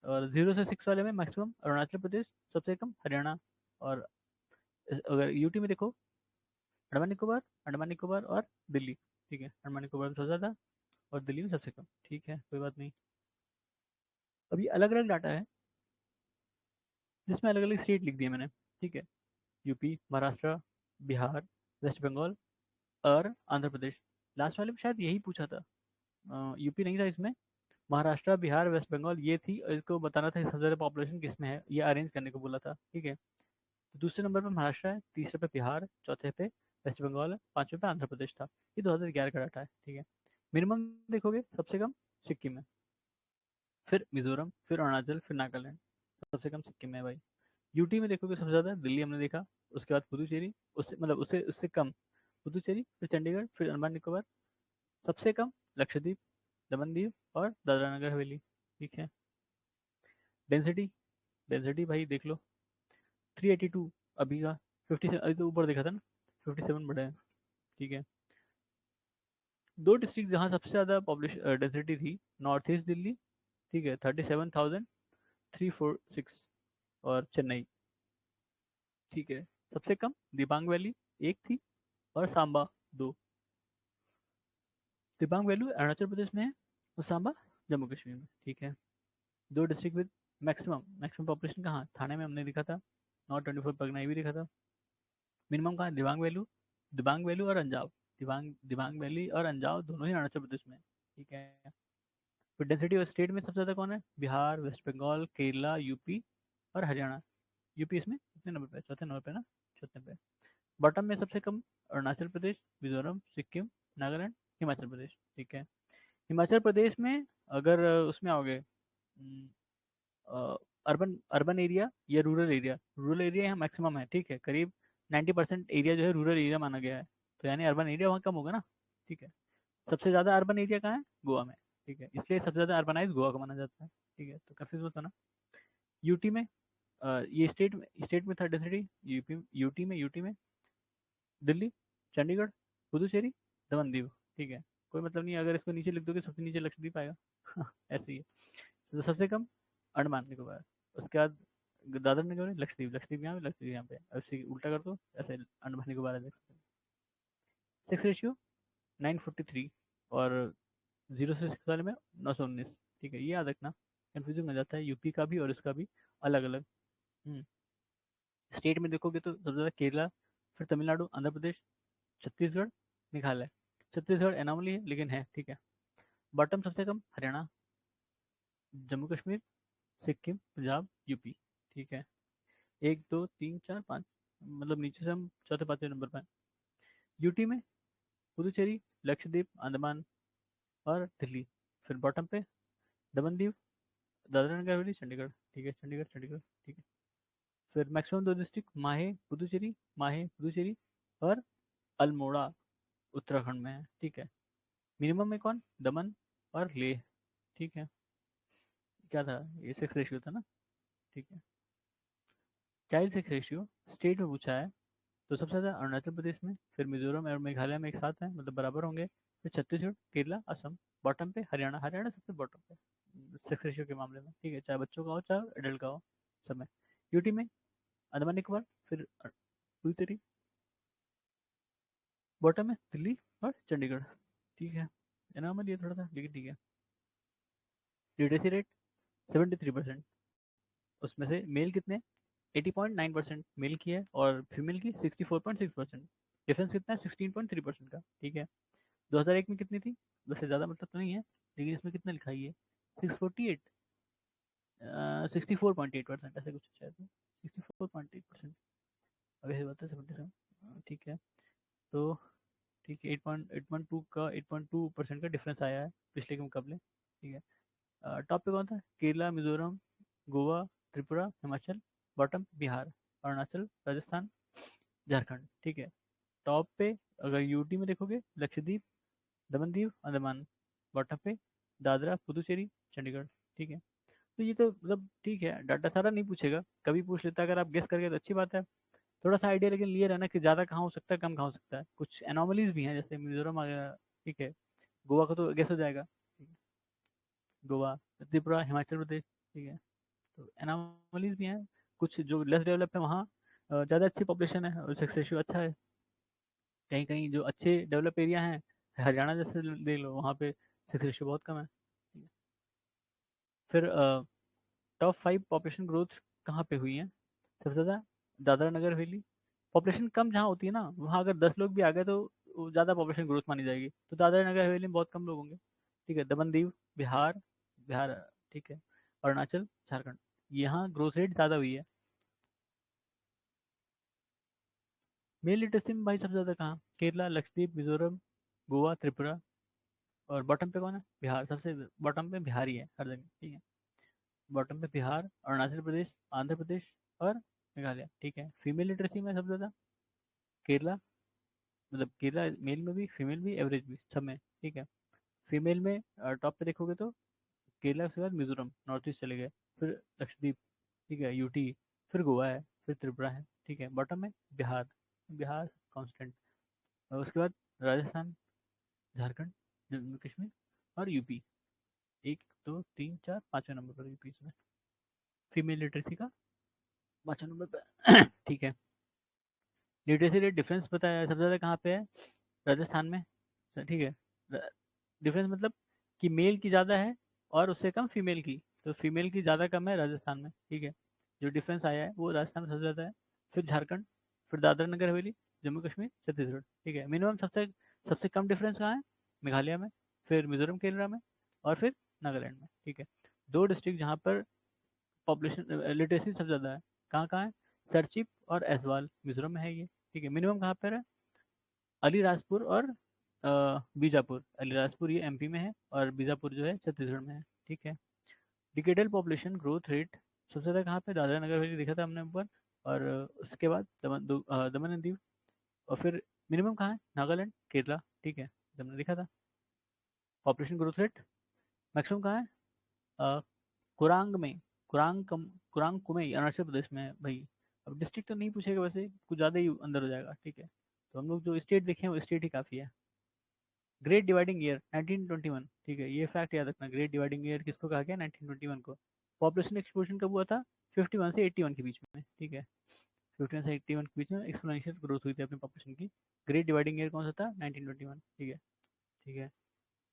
[SPEAKER 1] और 0 से 6 वाले में मैक्सिमम अरुणाचल प्रदेश, सबसे कम हरियाणा, और अगर यूटी में देखो अंडमान निकोबार, अंडमान निकोबार और दिल्ली। ठीक है। अंडमान निकोबार में सबसे ज़्यादा, और दिल्ली में सबसे कम। ठीक है, कोई बात नहीं। अभी अलग अलग डाटा है, जिसमें अलग अलग स्टेट लिख दिए मैंने। ठीक है। यूपी, महाराष्ट्र, बिहार, वेस्ट बंगाल और आंध्र प्रदेश। लास्ट वाले में शायद यही पूछा था, यूपी नहीं था इसमें, महाराष्ट्र, बिहार, वेस्ट बंगाल ये थी, और इसको बताना था सबसे ज़्यादा पॉपुलेशन किस में है, ये अरेंज करने को बोला था। ठीक है। तो दूसरे नंबर पे महाराष्ट्र है, तीसरे पे बिहार, चौथे पे वेस्ट बंगाल है, पांचवे पे आंध्र प्रदेश था। ये 2011 का डाटा है। ठीक है। मिनिमम देखोगे सबसे कम सिक्किम है, फिर मिजोरम, फिर अरुणाचल, फिर नागालैंड, सबसे कम सिक्किम है भाई। यूटी में देखोगे सबसे ज़्यादा दिल्ली हमने देखा, उसके बाद पुदुचेरी, उससे मतलब उससे उससे कम पुदुचेरी, फिर चंडीगढ़, फिर अंडमान निकोबार, सबसे कम लक्षद्वीप, दमन दीव और दादरा नगर हवेली। ठीक है। डेंसिटी, डेंसिटी भाई देख लो, 382 अभी का, 57 अभी तो ऊपर देखा था ना, 57 बढ़े हैं। ठीक है। दो डिस्ट्रिक्ट जहाँ सबसे ज़्यादा पॉपुलेशन डेंसिटी थी, नॉर्थ ईस्ट दिल्ली, ठीक है, 37,346, और चेन्नई। ठीक है। सबसे कम दिबांग वैली एक थी, और सांबा दो। दिबांग वैली अरुणाचल प्रदेश में है, और सांबा जम्मू कश्मीर में। ठीक है। दो district with maximum maximum population कहाँ, थाने में हमने लिखा था, नॉर्थ 24 परगना ये भी लिखा था। मिनिमम कहाँ, दिबांग वैली और अंजाव, दिबांग दिबांग वैली और अंजाव दोनों ही अरुणाचल प्रदेश में है। ठीक है। तो डेंसिटी ऑफ स्टेट में सबसे ज़्यादा कौन है, बिहार, वेस्ट बंगाल, केरला, यूपी और हरियाणा। यूपी इसमें कितने नंबर पे, चौथे नंबर पे ना, चौथे पे। बॉटम में सबसे कम अरुणाचल प्रदेश, मिजोरम, सिक्किम, नागालैंड, हिमाचल प्रदेश। ठीक है। हिमाचल प्रदेश में अगर उसमें आओगे अर्बन अर्बन एरिया या रूरल एरिया, रूरल एरिया यहाँ मैक्सिमम है, ठीक है, करीब 90% एरिया जो है रूरल एरिया माना गया है, तो यानी अर्बन एरिया वहाँ कम होगा ना, ठीक है। सबसे ज़्यादा अर्बन एरिया कहाँ है? गोवा में, ठीक है, इसलिए सबसे ज़्यादा अर्बनाइज गोवा को माना जाता है, ठीक है, तो कंफ्यूज मत होना। यूटी में ये स्टेट में थर्ड सिटी, यूटी में दिल्ली, चंडीगढ़, पुदुचेरी, दमन दीव, ठीक है। कोई मतलब नहीं है, अगर इसको नीचे लिख दोगे सबसे नीचे लक्षद्वीप आएगा ऐसे ही है। तो सबसे कम अंडमान निकोबार, उसके बाद दादर नगर हवेली, लक्षद्वीप, लक्षद्वीप यहाँ पे, लक्षद्वीप यहाँ पे, अब इसे उल्टा कर दो ऐसे अंडमान निकोबार है, देख सकते हैं। सेक्स रेशियो 943, और 0 से 6 वाले में 919, ठीक है, ये याद रखना, कंफ्यूजिंग हो जाता है यूपी का भी और इसका भी अलग अलग। स्टेट में देखोगे तो सबसे ज़्यादा केरला, फिर तमिलनाडु, आंध्र प्रदेश, छत्तीसगढ़, मेघालय। छत्तीसगढ़ एनॉमली है लेकिन है, ठीक है। बॉटम सबसे कम हरियाणा, जम्मू कश्मीर, सिक्किम, पंजाब, यूपी, ठीक है। 1 2 3 4 5, मतलब नीचे से हम चौथे पाँचवें नंबर पर हैं। यूटी में पुदुचेरी, लक्षद्वीप, अंडमान और दिल्ली। फिर बॉटम पे दमन दीव, दादरा नगर हवेली, चंडीगढ़, ठीक है, चंडीगढ़ चंडीगढ़, ठीक है। फिर मैक्सिमम 2 डिस्ट्रिक्ट माहे पुदुचेरी और अल्मोड़ा उत्तराखंड में है, ठीक है। मिनिमम में कौन? दमन और लेह, ठीक है। क्या था ये? सेक्स रेशियो था ना, ठीक है। चाइल्ड सेक्स रेशियो स्टेट में पूछा है, तो सबसे ज़्यादा अरुणाचल प्रदेश में, फिर मिजोरम और मेघालय में एक साथ हैं, मतलब बराबर होंगे, फिर छत्तीसगढ़, केरला, असम, बॉटम पे हरियाणा, हरियाणा सबसे बॉटम पे सेक्स रेशियो के मामले में, ठीक है, चाहे बच्चों का हो चाहे एडल्ट का हो, सब में। यूटी में अंडमान निकोबार, फिर पुडुचेरी, बॉटम में दिल्ली और चंडीगढ़, ठीक है। एनामल ये थोड़ा सा, लेकिन ठीक है। लिटरेसी रेट 73%, उसमें से मेल कितने? 80.9% मेल की है और फीमेल की 64.6%। डिफरेंस कितना है? 16.3% का, ठीक है। 2001 में कितनी थी? वैसे ज़्यादा मतलब तो नहीं है, लेकिन इसमें कितना लिखा ही है? 648, 64.8%, ऐसे कुछ शायद 64.8%। अब यही बात है 77, ठीक है। तो ठीक है, 8.2 का 8.2% का डिफरेंस आया है पिछले के मुकाबले, ठीक है। टॉप पे कौन था? केरला, मिजोरम, गोवा, त्रिपुरा, हिमाचल, बॉटम बिहार, अरुणाचल, राजस्थान, झारखंड, ठीक है। टॉप पे अगर यूटी में देखोगे लक्षद्वीप, दमन दीव, अंडमान, बॉटम पे दादरा, पुदुचेरी, चंडीगढ़, ठीक है। तो ये तो मतलब ठीक है, डाटा सारा नहीं पूछेगा, कभी पूछ लेता है, अगर आप गेस करके तो अच्छी बात है। थोड़ा सा आइडिया लेकिन लिए रहना कि ज़्यादा कहाँ हो सकता है, कम कहाँ हो सकता है, कुछ एनॉमलीज भी हैं, जैसे मिजोरम आ गया, ठीक है। गोवा का तो गेस हो जाएगा, ठीक है? गोवा, त्रिपुरा, हिमाचल प्रदेश, ठीक है। तो एनामलीज भी हैं, कुछ जो लेस डेवलप है वहाँ ज़्यादा अच्छी पॉपुलेशन है और सेक्स रेशियो अच्छा है। कहीं कहीं जो अच्छे डेवलप एरिया हैं, हरियाणा जैसे ले लो, वहाँ पे सेक्स रेशियो बहुत कम है, ठीक है। फिर टॉप 5 पॉपुलेशन ग्रोथ कहाँ पे हुई है? सबसे ज़्यादा दादरा नगर हवेली। पॉपुलेशन कम जहाँ होती है ना, वहाँ अगर 10 लोग भी आ गए तो वो ज़्यादा पॉपुलेशन ग्रोथ मानी जाएगी, तो दादरा नगर हवेली में बहुत कम लोग होंगे, ठीक है। दमन दीव, बिहार, बिहार, ठीक है, अरुणाचल, झारखंड, यहाँ ग्रोथ रेट ज़्यादा हुई है। मेल लिटरेसी में भाई सबसे ज़्यादा कहाँ? केरला, लक्षद्वीप, मिजोरम, गोवा, त्रिपुरा, और बॉटम पे कौन है? बिहार, सबसे बॉटम पे बिहार ही है हर जगह, ठीक है। बॉटम पे बिहार, अरुणाचल प्रदेश, आंध्र प्रदेश और मेघालय, ठीक है। फीमेल लिटरेसी में सबसे ज़्यादा केरला, मतलब केरला मेल में भी, फीमेल भी, एवरेज भी, सब में, ठीक है। फीमेल में टॉप पे देखोगे तो केरला के बाद मिजोरम, नॉर्थ ईस्ट चले गए, फिर लक्षद्वीप, ठीक है, यूटी, फिर गोवा है, फिर त्रिपुरा है, ठीक है। बॉटम में बिहार, बिहार कांस्टेंट, और उसके बाद राजस्थान, झारखंड, जम्मू कश्मीर और यूपी। 1 2 3 4 5वें नंबर पर यूपी इसमें, फीमेल लिटरेसी का 5वें नंबर पर ठीक है। लिटरेसी रेट डिफरेंस बताया सबसे ज़्यादा कहाँ पे है? राजस्थान में, ठीक है। डिफरेंस मतलब कि मेल की ज़्यादा है और उससे कम फीमेल की, तो फीमेल की ज़्यादा कम है राजस्थान में, ठीक है। जो डिफरेंस आया है वो राजस्थान में सबसे ज़्यादा है, फिर झारखंड, फिर दादरा नगर हवेली, जम्मू कश्मीर, छत्तीसगढ़, ठीक है। मिनिमम सबसे सबसे कम डिफरेंस कहाँ है? मेघालय में, फिर मिजोरम, केरला में, और फिर नागालैंड में, ठीक है। 2 डिस्ट्रिक्ट जहाँ पर पॉपुलेशन लिटरेसी सबसे ज़्यादा है, कहाँ कहाँ है? सरचिप और ऐजवाल, मिजोरम में है ये, ठीक है। मिनिमम कहाँ पर है? अलीराजपुर और बीजापुर, अलीराजपुर ये एमपी में है और बीजापुर जो है छत्तीसगढ़ में है, ठीक है। डिकेडल पॉपुलेशन ग्रोथ रेट सबसे ज़्यादा कहाँ पे, दादरा नगर हवेली देखा था हमने ऊपर, और उसके बाद दमन एंड दीव, और फिर मिनिमम कहाँ है, नागालैंड केरला, ठीक है, जो हमने देखा था। पॉपुलेशन ग्रोथ रेट मैक्सिमम कहाँ है, अ, कुरांग में, कुरांग कुमे अरुणाचल प्रदेश में है भाई। अब डिस्ट्रिक्ट तो नहीं पूछेगा वैसे, कुछ ज़्यादा ही अंदर हो जाएगा, ठीक है। तो हम लोग जो स्टेट देखे हैं वो स्टेट ही काफ़ी है। ग्रेट डिवाइडिंग ईयर 1921, ठीक है, ये फैक्ट याद रखना, ग्रेट डिवाइडिंग ईयर किसको कहा गया, 1921 को। पॉपुलेशन एक्सप्लोजन कब हुआ था, 51 से 81 के बीच में, ठीक है। 51 से 81 के बीच में एक्सपोनेंशियल ग्रोथ हुई थी अपनी पॉपुलेशन की। ग्रेट डिवाइडिंग ईयर कौन सा था, 1921, ठीक है। ठीक है।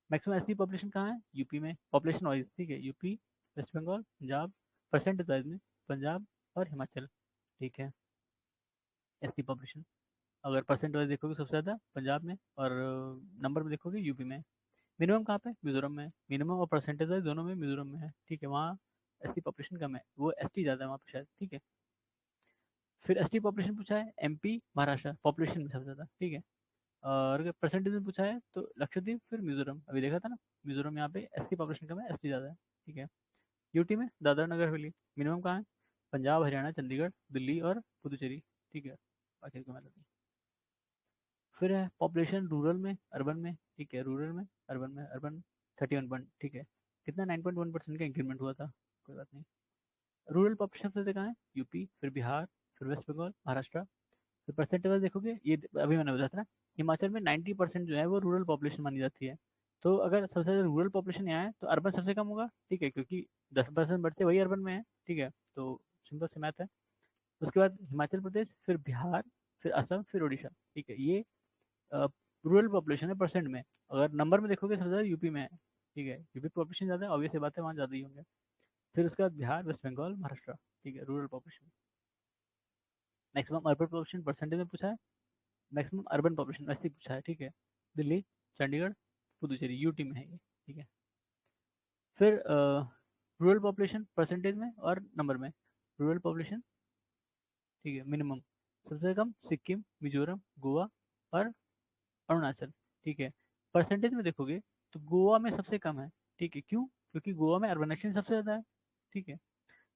[SPEAKER 1] मैक्सिमम एसटी पॉपुलेशन कहाँ है, यूपी में, पॉपुलेशन वाइज, ठीक है, UP, West Bengal, Punjab, percentage wise में पंजाब और हिमाचल, ठीक है। एसटी पॉपुलेशन अगर परसेंट वाइज देखोगे सबसे ज़्यादा पंजाब में, और नंबर में देखोगे यूपी में। मिनिमम कहाँ पे, मिजोरम में। मिनिमम और परसेंटेज वाइज दोनों में मिजोरम में है, ठीक है। वहाँ एसटी पॉपुलेशन कम है, वो एसटी ज़्यादा है वहाँ पे शायद, ठीक है। फिर एसटी पॉपुलेशन पूछा है, एमपी महाराष्ट्र पॉपुलेशन में सबसे ज़्यादा, ठीक है। और अगर परसेंटेज में पूछा है तो लक्षद्वीप, फिर मिजोरम, अभी देखा था ना। मिजोरम यहाँ पे एसटी पॉपुलेशन कम है, एसटी ज़्यादा है, ठीक है। यूटी में दादरा नगर हवेली, मिनिमम कहाँ है, पंजाब, हरियाणा, चंडीगढ़, दिल्ली और पुदुचेरी, ठीक है। बाकी को मैं फिर है पॉपुलेशन रूरल में, अर्बन में, ठीक है, रूरल में, अर्बन में। अर्बन 31 ठीक है, कितना 9.1% का इंक्रीमेंट हुआ था, कोई बात नहीं। रूरल पॉपुलेशन सबसे कहाँ है, यूपी, फिर बिहार, फिर वेस्ट बंगाल, महाराष्ट्र। फिर परसेंटेज देखोगे, ये अभी मैंने बताया था ना, हिमाचल में 90% जो है वो रूरल पॉपुलेशन मानी जाती है। तो अगर सबसे ज़्यादा रूरल पॉपुलेशन यहाँ है तो अर्बन सबसे कम होगा, ठीक है, क्योंकि 10% बढ़ते वही अर्बन में है, ठीक है। तो सिंपल सी मैथ है। उसके बाद हिमाचल प्रदेश, फिर बिहार, फिर असम, फिर उड़ीसा, ठीक है। ये रूरल पॉपुलेशन है परसेंट में। अगर नंबर में देखोगे सबसे ज़्यादा यूपी में है, ठीक है, यूपी पॉपुलेशन ज़्यादा है, ऑब्वियस सी बात है, वहाँ ज़्यादा ही होंगे। फिर उसके बाद बिहार, वेस्ट बंगाल, महाराष्ट्र, ठीक है, rural population. Maximum urban population percentage में पूछा है, मैक्सिमम अर्बन पॉपुलेशन वैसे ही पूछा है, ठीक है। दिल्ली, चंडीगढ़, पुदुचेरी, यूटी में है ये, ठीक है। फिर रूरल पॉपुलेशन परसेंटेज में और नंबर में। रूरल पॉपुलेशन, ठीक है, मिनिमम सबसे कम सिक्किम, मिजोरम, गोवा और अरुणाचल, ठीक है। परसेंटेज में देखोगे तो गोवा में सबसे कम है, ठीक है। क्यों, क्योंकि गोवा में अर्बनाइजेशन सबसे ज़्यादा है, ठीक है।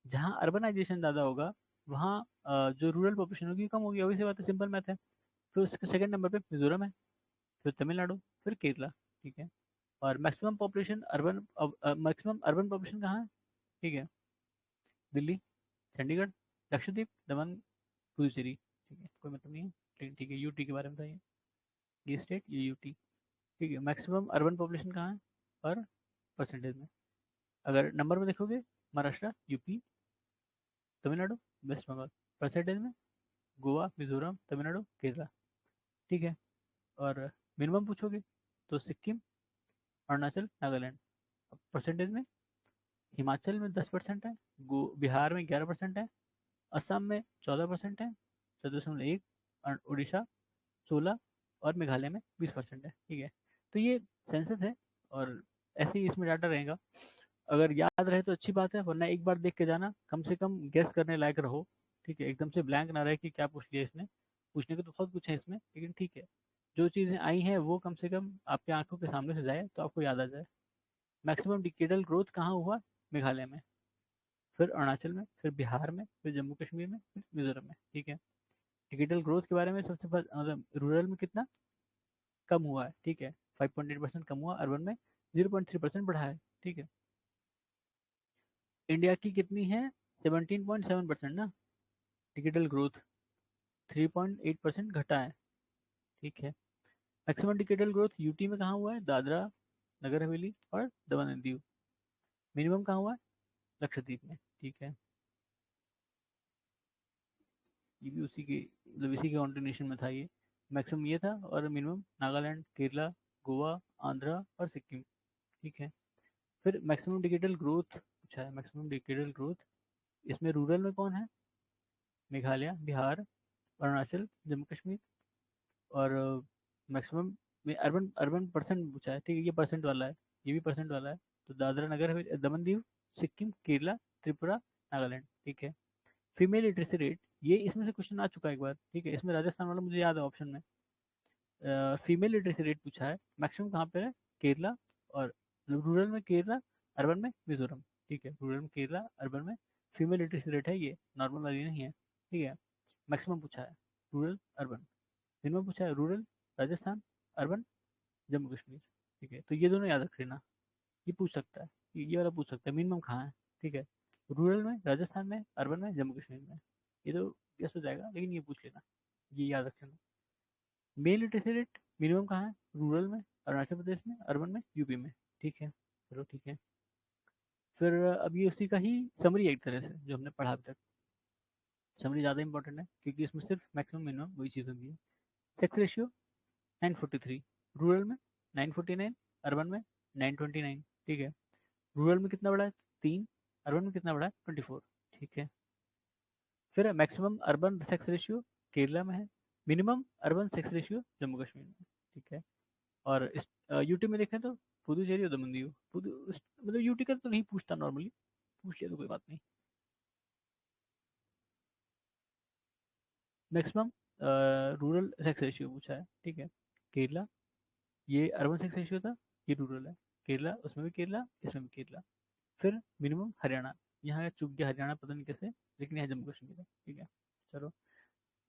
[SPEAKER 1] जहाँ अर्बनाइजेशन ज़्यादा होगा वहाँ जो रूरल पॉपुलेशन होगी कम होगी, obvious सी बात है, सिंपल मैथ है। फिर उसके सेकंड नंबर पे मिजोरम है, फिर तमिलनाडु, फिर केरला, ठीक है। और maximum population urban, maximum urban population कहाँ है, ठीक है, दिल्ली, चंडीगढ़, लक्षद्वीप, दमन, पुदुचेरी, ठीक है, कोई मतलब नहीं है, ठीक है। यूटी के बारे में बताइए, ये स्टेट, ये यूटी, ठीक है। मैक्सिमम अर्बन पॉपुलेशन कहाँ है और परसेंटेज में। अगर नंबर में देखोगे, महाराष्ट्र, यूपी, तमिलनाडु, वेस्ट बंगाल। परसेंटेज में गोवा, मिजोरम, तमिलनाडु, केरला, ठीक है। और मिनिमम पूछोगे तो सिक्किम, अरुणाचल, नागालैंड। परसेंटेज में हिमाचल में 10% है, गो बिहार में 11% है, असम में 14% है, 14.1, और उड़ीसा 16, और मेघालय में 20% है, ठीक है। तो ये सेंसस है, और ऐसे ही इसमें डाटा रहेगा। अगर याद रहे तो अच्छी बात है, वरना एक बार देख के जाना, कम से कम गेस करने लायक रहो, ठीक है। एकदम से ब्लैंक ना रहे कि क्या पूछ लिया इसने, पूछने को तो बहुत कुछ है इसमें, लेकिन ठीक है, जो चीज़ें आई हैं वो कम से कम आपके आंखों के सामने से जाए तो आपको याद आ जाए। मैक्सिमम डिकेडल ग्रोथ कहाँ हुआ, मेघालय में, फिर अरुणाचल में, फिर बिहार में, फिर जम्मू कश्मीर में, फिर मिजोरम में, ठीक है। डिकेडल ग्रोथ के बारे में सबसे मतलब रूरल में कितना कम हुआ है, ठीक है, 5.8% कम हुआ, अर्बन में 0.3% बढ़ा है, ठीक है। इंडिया की कितनी है, 17.7% ना, डिजिटल ग्रोथ 3.8% घटा है, ठीक है। मैक्सिमम डिजिटल ग्रोथ यूटी में कहाँ हुआ है, दादरा नगर हवेली और दमन एंड दीव। मिनिमम कहाँ हुआ है, लक्षद्वीप में, ठीक है। ये भी उसी के मतलब इसी के कॉन्टिन्यूशन में था ये। मैक्सिमम ये था, और मिनिमम नागालैंड, केरला, गोवा, आंध्रा और सिक्किम, ठीक है। फिर मैक्सिमम डिजिटल ग्रोथ पूछा है, मैक्सिमम डिजिटल ग्रोथ, इसमें रूरल में कौन है, मेघालय, बिहार, अरुणाचल, जम्मू कश्मीर। और मैक्सिमम में अर्बन अर्बन परसेंट पूछा है, ठीक है, ये परसेंट वाला है, ये भी परसेंट वाला है। तो दादरा नगर हवेली, दमन दीव, सिक्किम, केरला, त्रिपुरा, नागालैंड, ठीक है। फीमेल लिटरेसी रेट, ये इसमें से क्वेश्चन आ चुका है एक बार, ठीक है, इसमें राजस्थान वाला मुझे याद है ऑप्शन में। फीमेल लिटरेसी रेट पूछा है, मैक्सिमम कहाँ पे है, केरला, और रूरल में केरला, अर्बन में मिजोरम, ठीक है, रूरल में केरला, अर्बन में फीमेल लिटरेसी रेट है ये, नॉर्मल वाली नहीं है, ठीक है। मैक्सिमम पूछा है रूरल अर्बन, मिनिमम पूछा है रूरल राजस्थान अर्बन जम्मू कश्मीर, ठीक है। तो ये दोनों याद रख लेना, ये पूछ सकता है, ये वाला पूछ सकता है मिनिमम कहाँ है, ठीक है। रूरल में, राजस्थान में, अर्बन में, जम्मू कश्मीर में। ये तो गेस हो जाएगा, लेकिन ये पूछ लेना, ये याद रख लेना। मेल लिटरेसी रेट मिनिमम कहाँ है, रूरल में, अरुणाचल प्रदेश में, अर्बन में, यूपी में, ठीक है। चलो ठीक है। फिर अब ये उसी का ही समरी है एक तरह से जो हमने पढ़ा अभी तक। समरी ज़्यादा इंपॉर्टेंट है क्योंकि इसमें सिर्फ मैक्सिमम मिनिमम वही चीज़ होगी। सेक्स रेशियो 943, रूरल में 949, अर्बन में 929, ठीक है। रूरल में कितना बड़ा है, 3, अर्बन में कितना बड़ा है, 24, ठीक है। फिर maximum urban sex ratio Kerala में है, minimum urban sex ratio Jammu Kashmir में, ठीक है। और इस यूटी में देखें तो पुदुचेरी और दमन मतलब यूटी का तो नहीं पूछता नॉर्मली, पूछ लिया तो कोई बात नहीं। मैक्सिमम रूरल सेक्स रेशियो पूछा है, ठीक है। केरला, ये अर्बन सेक्स रेशियो था, ये रूरल है। केरला, उसमें भी केरला, इसमें भी केरला। फिर मिनिमम हरियाणा, यहाँ चूक गया हरियाणा पता नहीं कैसे, लेकिन यहाँ जम्मू कश्मीर है, ठीक है। चलो,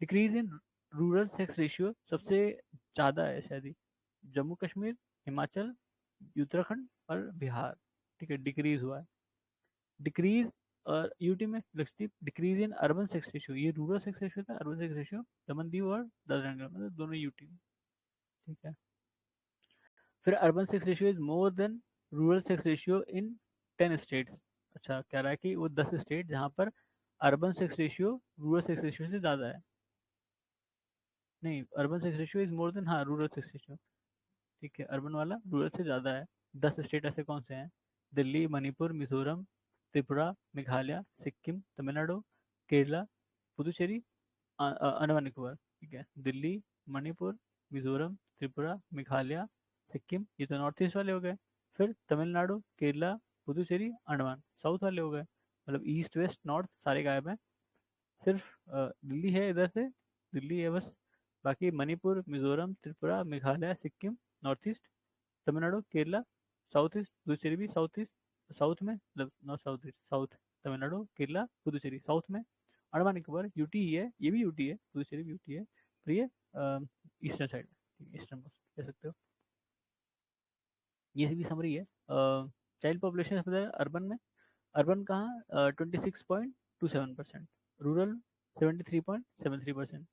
[SPEAKER 1] decrease in rural sex ratio सबसे ज़्यादा है शायद ही, जम्मू कश्मीर, हिमाचल, उत्तराखंड और बिहार, ठीक है। डिक्रीज हुआ है, डिक्रीज। और यूटी में Lakshadweep, decrease in urban sex ratio, ये रूरल सेक्स रेशियो था, urban sex ratio Daman Diu और दादरा नगर मतलब दोनों यूटी में, ठीक है। फिर urban sex ratio is more than rural sex ratio in 10 states. अच्छा, कह रहा है कि वो 10 स्टेट जहाँ पर urban sex ratio rural sex ratio से ज़्यादा है। नहीं, urban sex ratio is more than, हाँ, रूरल सेक्स रेशियो, ठीक है। अर्बन वाला रूरल से ज़्यादा है। 10 स्टेट ऐसे कौन से हैं, दिल्ली, मणिपुर, मिजोरम, त्रिपुरा, मेघालय, सिक्किम, तमिलनाडु, केरला, पुदुचेरी, अंडमान निकोबार, ठीक है। दिल्ली, मणिपुर, मिजोरम, त्रिपुरा, मेघालय, सिक्किम, ये तो नॉर्थ ईस्ट वाले हो गए। फिर तमिलनाडु, केरला, पुदुचेरी, अंडमान साउथ वाले हो गए, मतलब ईस्ट वेस्ट नॉर्थ सारे गायब हैं। सिर्फ दिल्ली है इधर से, दिल्ली है बस। बाकी Manipur, Mizoram, Tripura, Meghalaya, Sikkim north east, Tamil Nadu, Kerala south east, Puducherry भी साउथ ईस्ट, साउथ में मतलब north south east, south Tamil Nadu, Kerala, Puducherry south में। अंडमान निकोबार यूटी ही है, ये भी यूटी है, पुदुचेरी भी यूटी है, पर ये ईस्टर्न साइड है, ईस्टर्न मोस्ट कह सकते हो। ये भी समरी है। चाइल्ड पॉपुलेशन सबसे ज़्यादा अर्बन में, अर्बन कहाँ, 26.27%, रूरल 73.73%।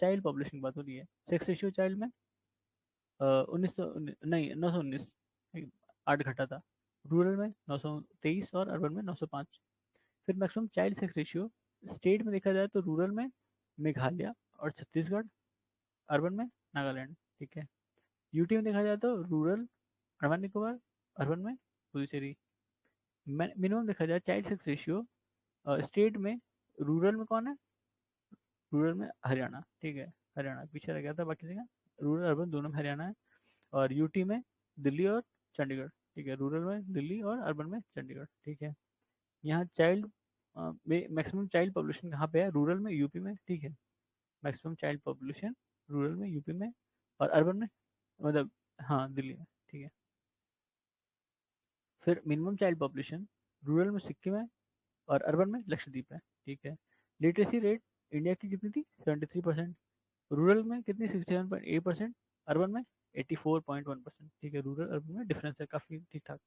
[SPEAKER 1] चाइल्ड पॉपुलेशन की बात हो रही है। सेक्स रेशियो चाइल्ड में 1900, नहीं 919, 8 घटा था। रूरल में 923 और अर्बन में 905। फिर maximum child sex ratio state में देखा जाए तो रूरल में मेघालय और छत्तीसगढ़, अर्बन में नागालैंड, ठीक है। यूटी में देखा जाए तो रूरल अंडमान निकोबार, अर्बन में पुदुचेरी। मिनिमम देखा जाए चाइल्ड सेक्स रेशियो स्टेट में, रूरल में कौन है, रूरल में हरियाणा, ठीक है। हरियाणा पीछे रह गया था बाकी जगह, रूरल अर्बन दोनों में हरियाणा है। और यूटी में दिल्ली और चंडीगढ़, ठीक है। रूरल में दिल्ली और अर्बन में चंडीगढ़, ठीक है। यहाँ चाइल्ड मैक्सिमम चाइल्ड पॉपुलेशन कहाँ पे है, रूरल में, यूपी में, ठीक है। मैक्सिमम चाइल्ड पॉपुलेशन रूरल में, यूपी में, और अर्बन में, मतलब हाँ दिल्ली में, ठीक है। फिर मिनिमम चाइल्ड पॉपुलेशन रूरल में सिक्किम है और अर्बन में लक्षद्वीप है, ठीक है। लिटरेसी रेट इंडिया की कितनी थी, 73%। रूरल में कितनी, 67.8%, अर्बन में 84.1%, ठीक है। रूरल अर्बन में डिफरेंस है काफ़ी, ठीक ठाक।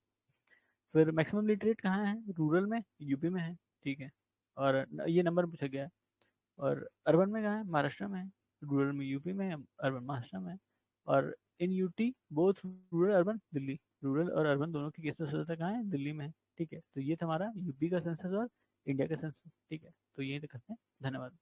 [SPEAKER 1] फिर मैक्सिमम लिटरेट कहाँ है, रूरल में, यूपी में है, ठीक है। और ये नंबर पूछा गया है। और अर्बन में कहाँ है, महाराष्ट्र में है। रूरल में यूपी में है, अर्बन महाराष्ट्र में है। और इन UT both rural urban Delhi, rural और अर्बन दोनों की केसेस होता कहाँ है, दिल्ली में है, ठीक है। तो ये था हमारा यूपी का सेंसस और इंडिया का सेंसस, ठीक है। तो यही तो करते हैं, धन्यवाद।